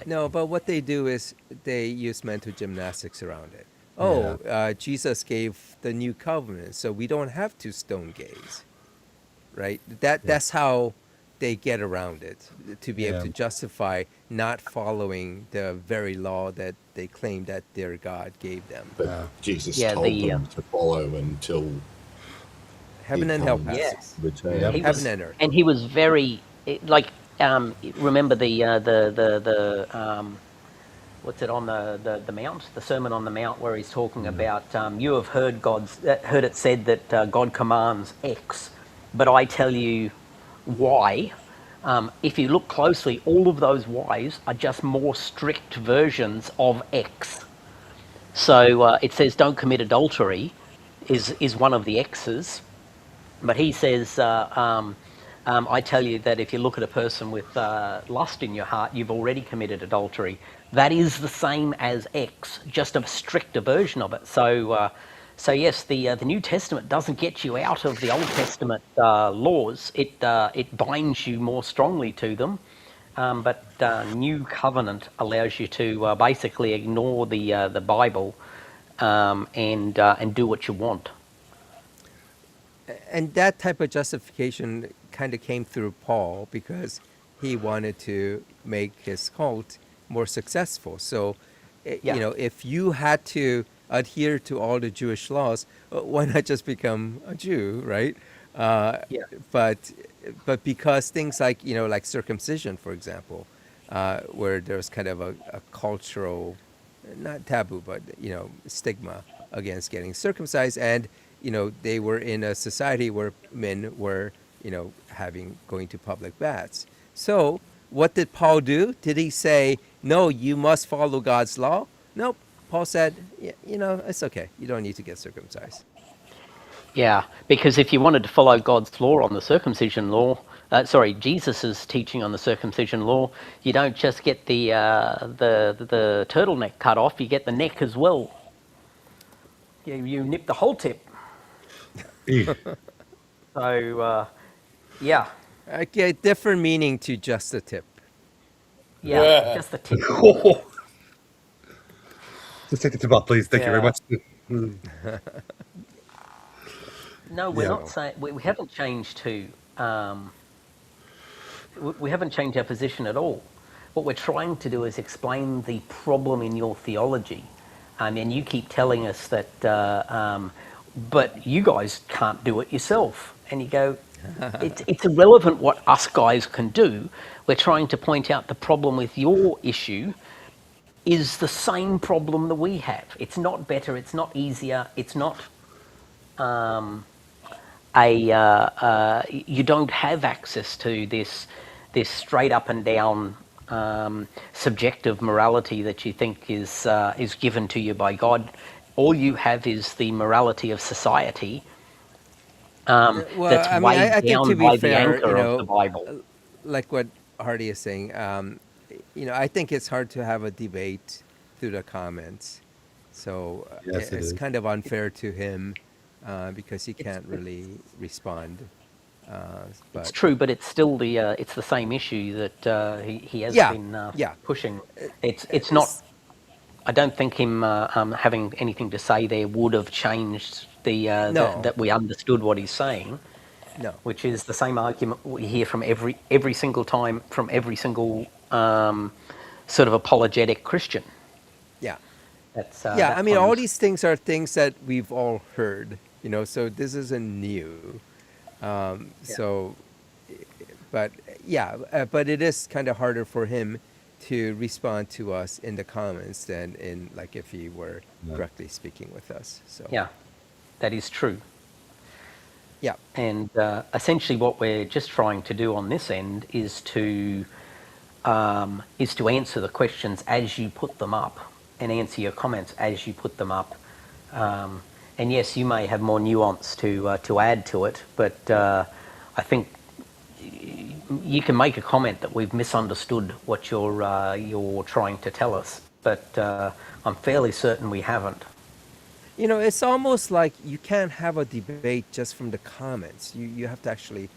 no, but what they do is they use mental gymnastics around it. Yeah. Oh, Jesus gave the new covenant, so we don't have to stone gays, right? That's how they get around it, to be able Yeah. to justify not following the very law that they claim that their God gave them. that Jesus Yeah, told the them to follow until he Heaven and hell comes, yeah, passes. return. Yep. he Heaven was, and earth. and he was very like remember the what's it on the Mount, the Sermon on the Mount, where he's talking about you have heard it said that God commands X, but I tell you Y. If you look closely, all of those Y's are just more strict versions of X. So it says don't commit adultery is one of the X's, but he says I tell you that if you look at a person with lust in your heart, you've already committed adultery. That is the same as X, just a stricter version of it. So yes, the New Testament doesn't get you out of the Old Testament laws. It binds you more strongly to them. But New Covenant allows you to basically ignore the Bible and do what you want. And that type of justification kind of came through Paul because he wanted to make his cult more successful. So, Yeah. if you had to adhere to all the Jewish laws, why not just become a Jew, right? Yeah. But because things like like circumcision, for example, where there's kind of a cultural, not taboo, but stigma against getting circumcised, and they were in a society where men were going to public baths. So what did Paul do? Did he say, no, you must follow God's law? Nope. Paul said, it's okay. You don't need to get circumcised. Yeah, because if you wanted to follow God's law on the circumcision law, Jesus's teaching on the circumcision law, you don't just get the turtleneck cut off; you get the neck as well. You nip the whole tip. So yeah, Okay, different meaning to just a tip. yeah, just the tip. Just take the tip off, please. Thank you very Yeah. much. No, we're Yeah. not saying we haven't changed we haven't changed our position at all. What we're trying to do is explain the problem in your theology. And you keep telling us that, but you guys can't do it yourself. And you go, it's irrelevant what us guys can do. We're trying to point out the problem with your issue is the same problem that we have. It's not better. It's not easier. It's not you don't have access to this straight up and down subjective morality that you think is given to you by God. All you have is the morality of society Well, that's I mean, weighed I think to down be by the fair, anchor of the Bible. like what Hardy is saying, I think it's hard to have a debate through the comments. So Yes, it it's is. kind of unfair to him because he can't really respond. It's But true, but it's still it's the same issue that he has yeah, been yeah, pushing. It's not. I don't think him having anything to say there would have changed no, that we understood what he's saying, no. which is the same argument we hear from every single time from every single sort of apologetic Christian. Yeah. That's Yeah, that I mean, kind all of- these things are things that we've all heard, so this isn't new. So, but yeah, but it is kind of harder for him to respond to us in the comments than in like if he were Yeah. directly speaking with us. So, yeah, that is true. yeah, And essentially, what we're just trying to do on this end is to answer the questions as you put them up, and answer your comments as you put them up. And yes, you may have more nuance to add to it, but I think you can make a comment that we've misunderstood what you're trying to tell us, but I'm fairly certain we haven't. it's almost like you can't have a debate just from the comments. You have to actually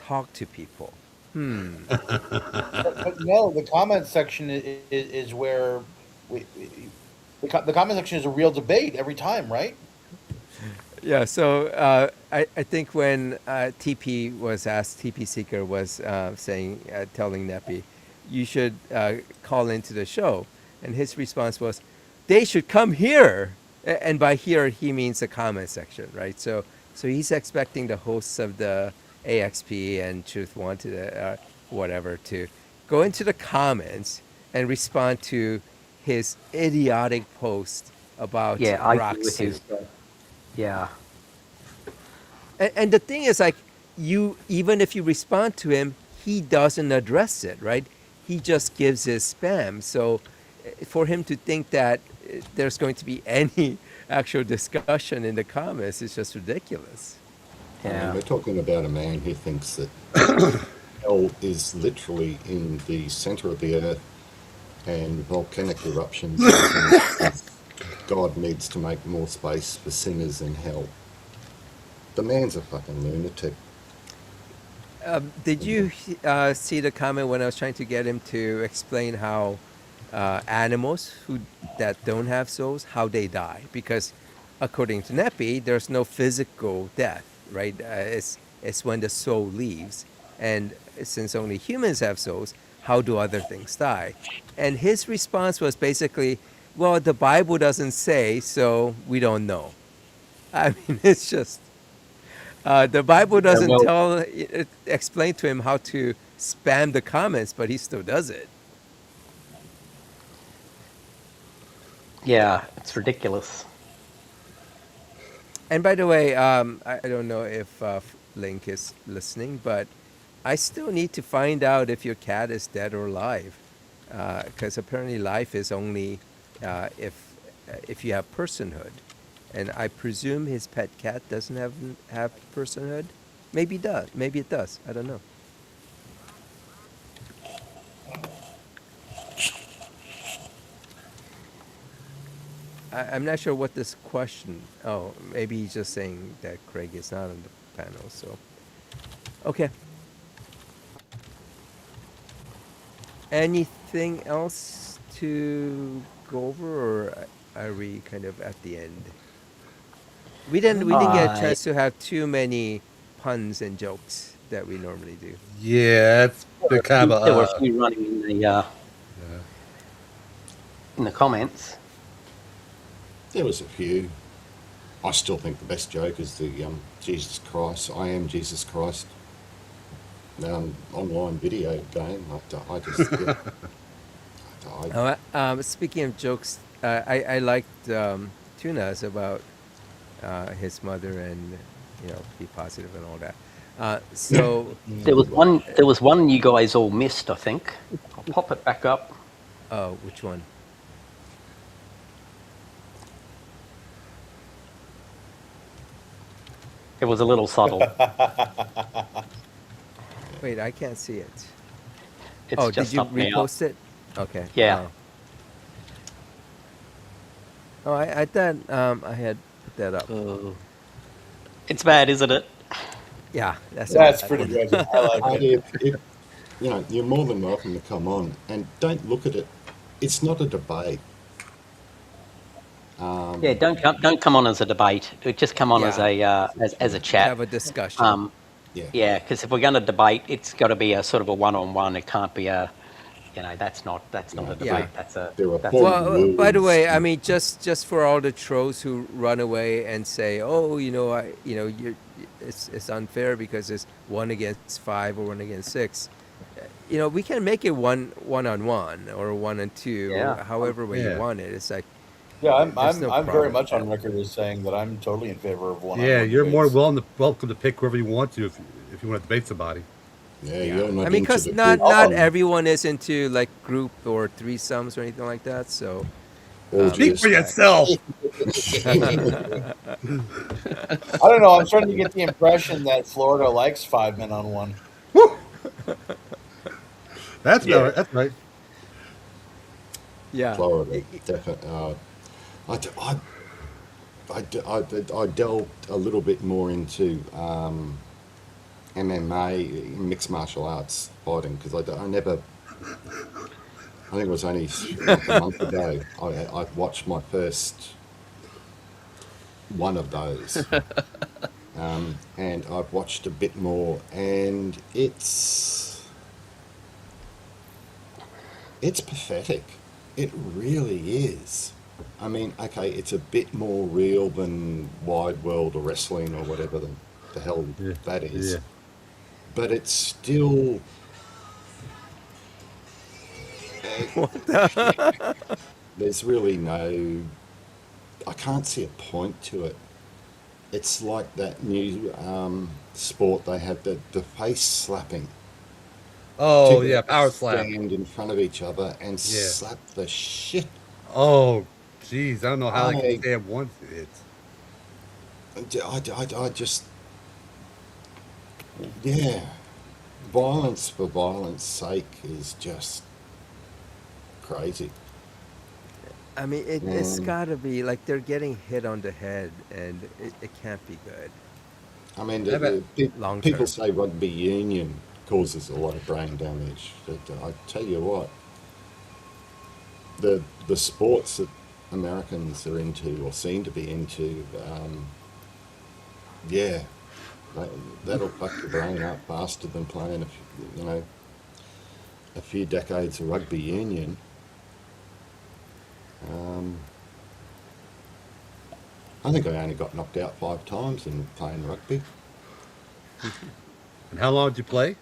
talk to people. But no, the comment section is where the comment section is a real debate every time, right? Yeah, so I think when TP Seeker was telling Neppy, you should call into the show. And his response was, they should come here. And by here, he means the comment section, right? So he's expecting the hosts of the AXP and Truth Wanted, whatever, to go into the comments and respond to his idiotic post about Yeah, I agree rock with his. soup. Yeah, And the thing is, like, you even if you respond to him, he doesn't address it, right? He just gives his spam. So, for him to think that there's going to be any actual discussion in the comments is just ridiculous. I mean, yeah. we're talking about a man who thinks that hell is literally in the center of the earth and volcanic eruptions happen. God needs to make more space for sinners in hell. The man's a fucking lunatic. Did you see the comment when I was trying to get him to explain how animals that don't have souls, how they die? Because according to Nepi, there's no physical death, right? It's when the soul leaves, and since only humans have souls, how do other things die? And his response was basically, "Well, the Bible doesn't say, so we don't know." I mean, it's just the Bible Yeah, doesn't well, explain to him how to spam the comments, but he still does it. yeah, it's ridiculous. And by the way, I don't know if Link is listening, but I still need to find out if your cat is dead or alive, because apparently life is only if you have personhood, and I presume his pet cat doesn't have personhood. Maybe it does. Maybe it does. I don't know. I'm not sure what this question. Oh, maybe he's just saying that Craig is not on the panel. So, okay. Anything else to go over, or are we kind of at the end? We didn't get a I chance to have too many puns and jokes that we normally do. Yeah, it's been kind of there were a a, few running in the comments. There was a few. I still think the best joke is the Jesus Christ, I am Jesus Christ online video game. I just, yeah, Speaking of jokes, I liked Tuna's about his mother and be positive and all that. So, There was one. There was one you guys all missed. I think. I'll pop it back up. oh, which one? It was a little subtle. Wait, I can't see it. It's Oh, just did you up now. repost it? Okay. Yeah. Oh, I thought I had put that up. It's bad, isn't it? Yeah, that's That's a bad pretty one. good. I like it. if, you're more than welcome to come on, and don't look at it. It's not a debate. Yeah. Don't come on as a debate. Just come on as a chat. Have a discussion. Yeah. Yeah, because if we're going to debate, it's got to be a sort of a one-on-one. It can't be a, that's not a debate. Yeah. That's a. There are That's four Well, by the rules. way, I mean just for all the trolls who run away and say, "Oh, it's unfair because it's 1 against 5 or 1 against 6." We can make it one-on-one or 1-on-2, Yeah. however way Yeah. you want it. It's like Yeah, I'm there's no I'm very problem much with on that. record as saying that I'm totally in favor of one. yeah, you're more welcome to pick whoever you want to if you want to debate somebody. Yeah, you're not I mean, into because the not group. everyone is into like group or threesomes or anything like that. So Speak for yourself. I don't know. I'm starting to get the impression that Florida likes 5 men on one. That's Yeah. right. That's right. yeah, Florida, definitely. I delved a little bit more into MMA, mixed martial arts fighting, because I never. I think it was only like a month ago. I watched my first one of those, and I've watched a bit more, and it's pathetic. It really is. I mean, okay, it's a bit more real than Wide World of Wrestling or whatever the hell Yeah. that is. Yeah. But it's still. there's really no. I can't see a point to it. It's like that new sport they have, the face slapping. Oh Two yeah, guys power slap. stand in front of each other and Yeah. slap the shit. Oh, geez, I don't know how they can I, stand one hit. I just, yeah, violence for violence sake is just crazy. I mean, it's Um, got to be like they're getting hit on the head, and it can't be good I mean, I bet. long people term. say rugby union causes a lot of brain damage, but I tell you what, the sports that Americans are into or seem to be into, yeah, that, that'll fuck your brain up faster than playing a few decades of rugby union. Um, I think I only got knocked out 5 times in playing rugby. And how long did you play?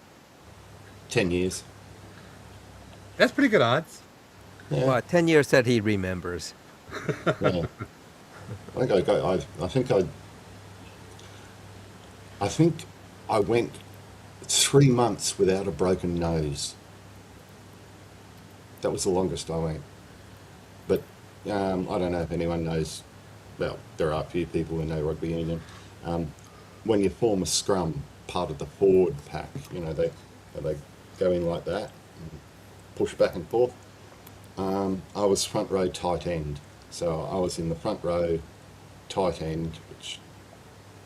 10 years. That's pretty good odds. Yeah, Well, 10 years that he remembers. yeah. I think I got. I think I think I went 3 months without a broken nose. That was the longest I went. But I don't know if anyone knows. Well, there are a few people who know rugby union. Um, when you form a scrum, part of the forward pack, they go in like that, and push back and forth. I was front row tight end, so I was in the front row tight end, which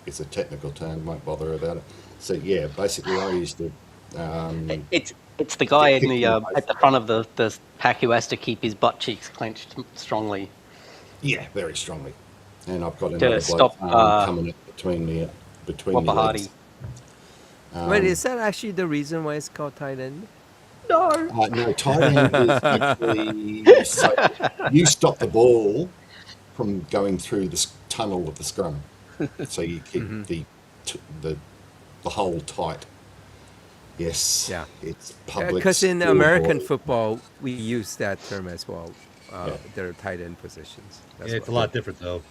is a technical term. Won't bother about it. So yeah, basically I used to It's the guy get in kicked the in the face. at the front of the pack who has to keep his butt cheeks clenched strongly Yeah, very strongly. And I've got to another bloke's stop arm coming up between my legs. Wapahati. Wait, Um, is that actually the reason why it's called tight end? No. no, tight end is actually so you stop the ball from going through the tunnel of the scrum, so you keep Hmm. t- the the hole tight. Yes, Yeah, it's public because in American schoolboy. football we use that term as well. Yeah, Their tight end positions Yeah, as it's a well. yeah, lot different though.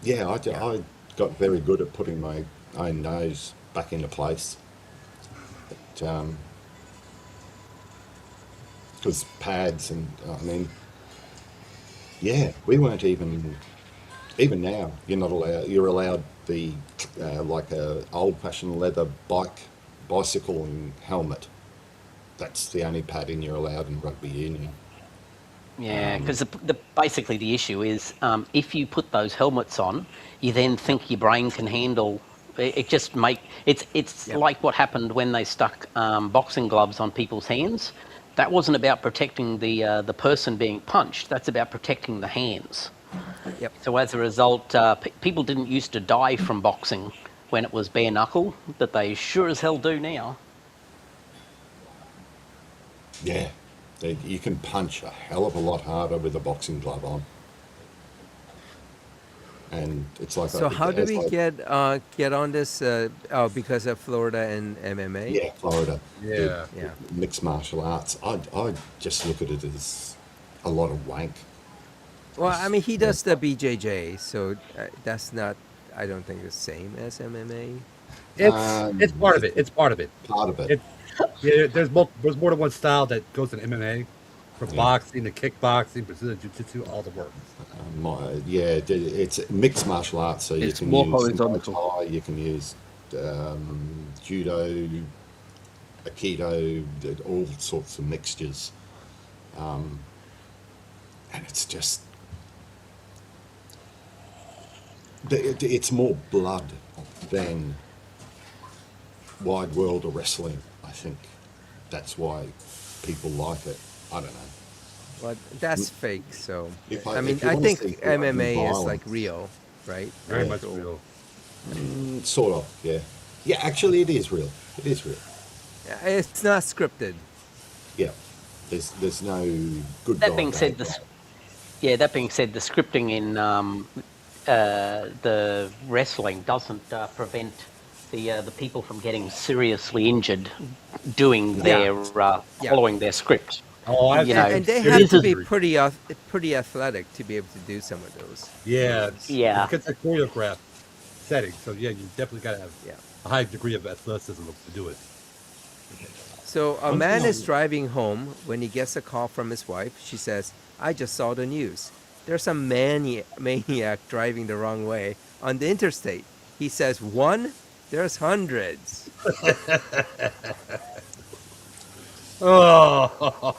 yeah. Yeah. I got very good at putting my own nose back into place. But, because pads and I mean, yeah, we weren't even now. You're not allowed. You're allowed the like a old-fashioned leather bicycle and helmet. That's the only padding you're allowed in rugby union. Yeah, Um, because basically the issue is if you put those helmets on, you then think your brain can handle. It just it's Yep. like what happened when they stuck boxing gloves on people's hands. That wasn't about protecting the person being punched. That's about protecting the hands. Yep. So as a result, people didn't used to die from boxing when it was bare knuckle, but they sure as hell do now. yeah, you can punch a hell of a lot harder with a boxing glove on, and it's like So how do as we I get on this? Oh, because of Florida and MMA. yeah, Florida, the Yeah. Yeah. mixed martial arts. I just look at it as a lot of wank. Well, I It's, mean, he yeah. does the BJJ, so that's not. I don't think the same as MMA. It's part of it. It's part of it. Part of it. It there's more than one style that goes in MMA, from Yeah. boxing to kickboxing, Brazilian jiu-jitsu, all the works. Yeah, it's mixed martial arts, so you It's can more use Muay horizontal. Thai, you can use judo, aikido, all sorts of mixtures, um, and it's just it's more blood than wide world of wrestling. I think that's why people like it. I don't know. But that's fake. So, I mean, If you I want to think see blood and MMA is like violence, real, right? Very yeah, much So, real. sort of, yeah, yeah. Actually, it is real. It is real. yeah, it's not scripted. Yeah, there's no good That guy, being said, bad guy. that being said, the scripting in the wrestling doesn't prevent the people from getting seriously injured doing Yeah, their yeah. following their script. Oh, I've You seen know, And they some have this to is be serious pretty athletic to be able to do some of those. Yeah, yeah. because it's a choreographed setting. So yeah, you definitely got to have Yeah. a high degree of athleticism to do it. So a One thing man is I driving home when he gets a call from his wife. She says, "I just saw the news. There's some maniac driving the wrong way on the interstate." He says, "One? There's hundreds." Oh,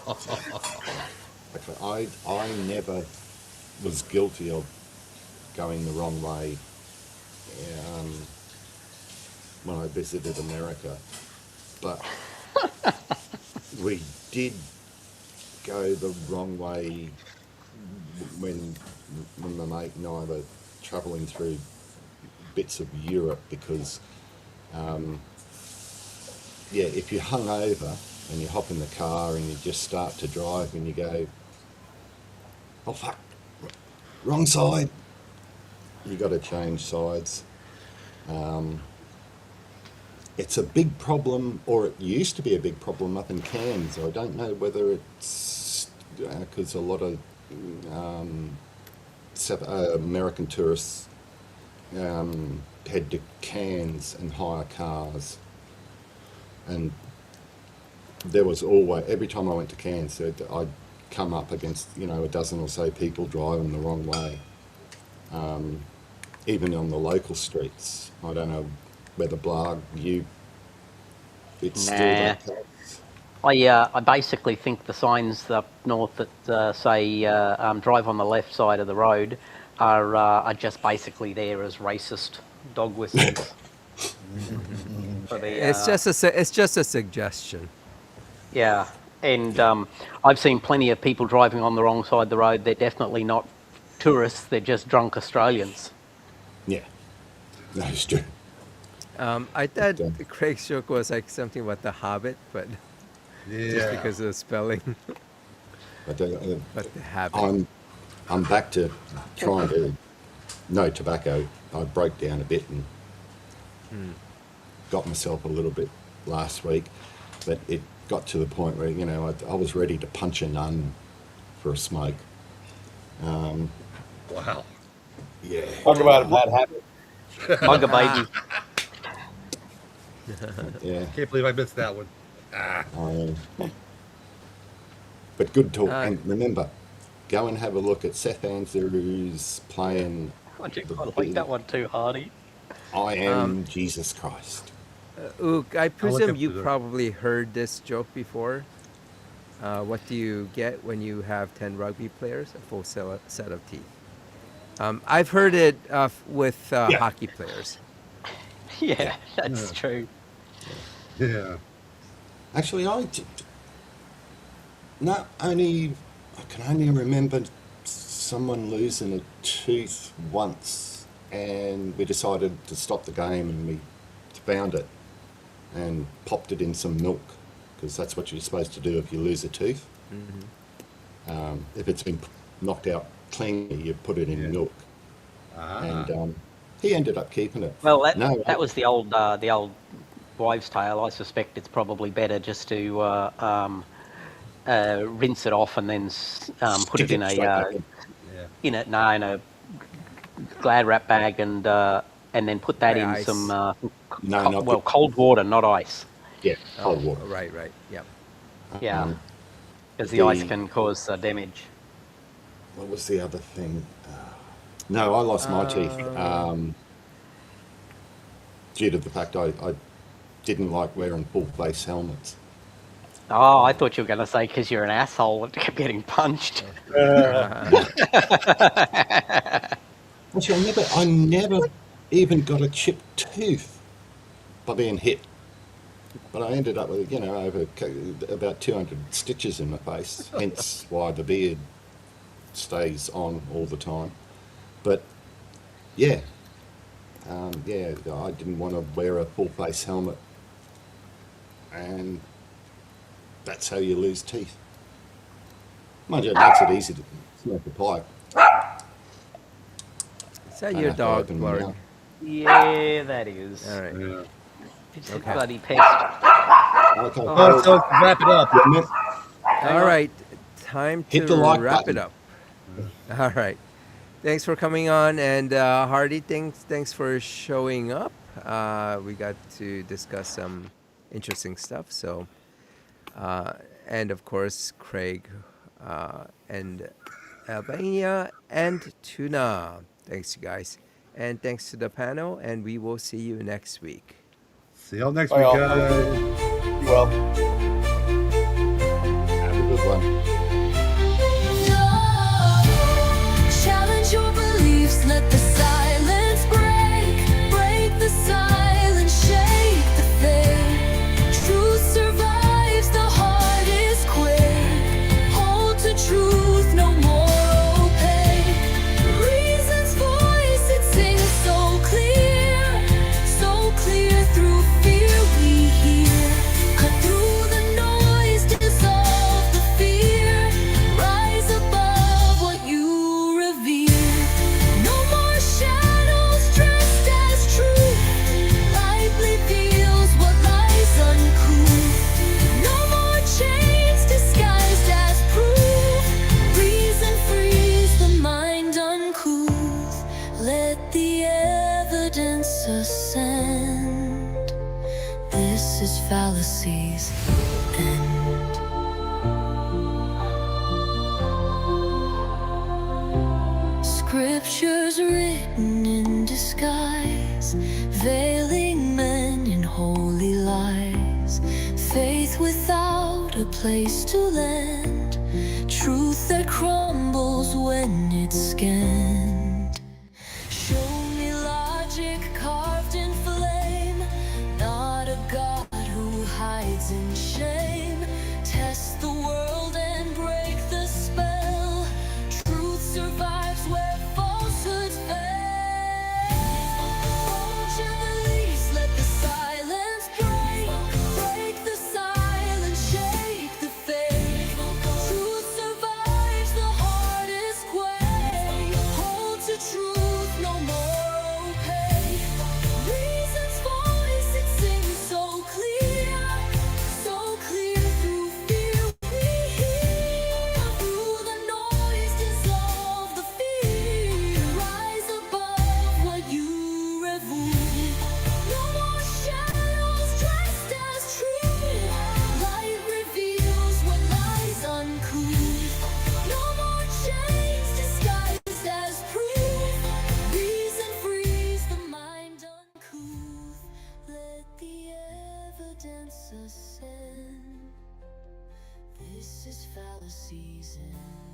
I never was guilty of going the wrong way um, when I visited America, but we did go the wrong way when when my mate and I were travelling through bits of Europe because yeah, if you're hungover and you hop in the car and you just start to drive and you go, oh fuck, wrong side, you got to change sides. It's a big problem, or it used to be a big problem up in Cairns. I don't know whether it's because a lot of American tourists head to Cairns and hire cars, and there was always, every time I went to Cairns, I'd come up against, a dozen or so people driving the wrong way, even on the local streets. I don't know whether it's still Nah. that case. I basically think the signs up north that say drive on the left side of the road are just basically there as racist dog whistles. For the, It's just a suggestion. yeah, and I've seen plenty of people driving on the wrong side of the road. They're definitely not tourists. They're just drunk Australians. Yeah, that is true. I thought Okay. Craig's joke was like something about the Hobbit, but just yeah. because of the spelling, But but the habit. I'm back to trying to no tobacco. I broke down a bit and got myself a little bit last week, but it got to the point where I was ready to punch a nun for a smoke. Wow. Yeah, Talk about a bad habit. Bugger baby. yeah. Can't believe I missed that one. But good talk. Uh, And remember, go and have a look at Seth Andrews playing I the like that one too, Hardy. I Am Jesus Christ. Ook, I I'll look presume up you to the- probably heard this joke before. What do you get when you have 10 rugby players? A full set of teeth. I've heard it with Yeah. hockey players. Yeah, that's true. Yeah. Actually, I can only remember someone losing a tooth once, and we decided to stop the game, and we found it and popped it in some milk, because that's what you're supposed to do if you lose a tooth. If it's been knocked out cleanly, you put it in milk, and he ended up keeping it. Well, No, that was the old wives' tale. I suspect it's probably better just to rinse it off and then put stick it in straight back a in. in a Glad wrap bag and then put that By in ice. some No, not the- cold water, not ice. Yeah, cold water. Right, yep. Yeah, Um, because the ice the- can cause damage. What was the other thing? No, I lost my teeth due to the fact I didn't like wearing full face helmets. Oh, I thought you were going to say because you're an asshole and kept getting punched. Actually, I never even got a chipped tooth by being hit. But I ended up with, about 200 stitches in my face, hence why the beard stays on all the time. But, yeah, I didn't want to wear a full face helmet. And that's how you lose teeth. Mind you, it makes it easy to smoke a pipe. Is that I your have to dog, open my Lord? mouth. Yeah, that is. All right. Yeah. It's Okay. a bloody pest. Okay, Oh, so wrap it up. Hang All on. right, time Hit to the like wrap it button. up. All right. Thanks for coming on, and Hardy, thanks for showing up. We got to discuss some interesting stuff. So, and of course, Craig, and Albania, and Tuna. Thanks, you guys, and thanks to the panel. And we will see you next week. See y'all next Bye, week, all. guys. Be well. Have a good one. Challenge your beliefs, let the silence break the silence, shake the faith. Truth survives the hardest quake. Hold to truth, no more opaque. Reason's voice, it sings so clear through fear we hear. Cut through the noise, dissolve the fear. Rise above what you revere. No more shadows dressed as truth. Light reveals what lies uncouth. No more chains disguised as proof. Reason frees the mind uncouth. Let the evidence ascend. This is fallacy's end. Scriptures written in disguise, veiling men in holy lies. Faith without a place to land. Truth that crumbles when it's scanned. Show me logic carved in flame, not a God who hides in shame. Test the world and break the spell. Truth survives where falsehoods fail. Hold your beliefs, let the silence break the silence, shake the faith. Truth survives the hardest quake. Hold to truth, no more opaque. Reason's voice, it sings so clear through fear we hear. Through the noise, dissolve the fear. Rise above what you revere. No more shadows dressed as truth. Light reveals what lies uncouth. No more chains disguised as proof. Reason frees the mind uncouth. Let the evidence ascend. This is fallacy's end.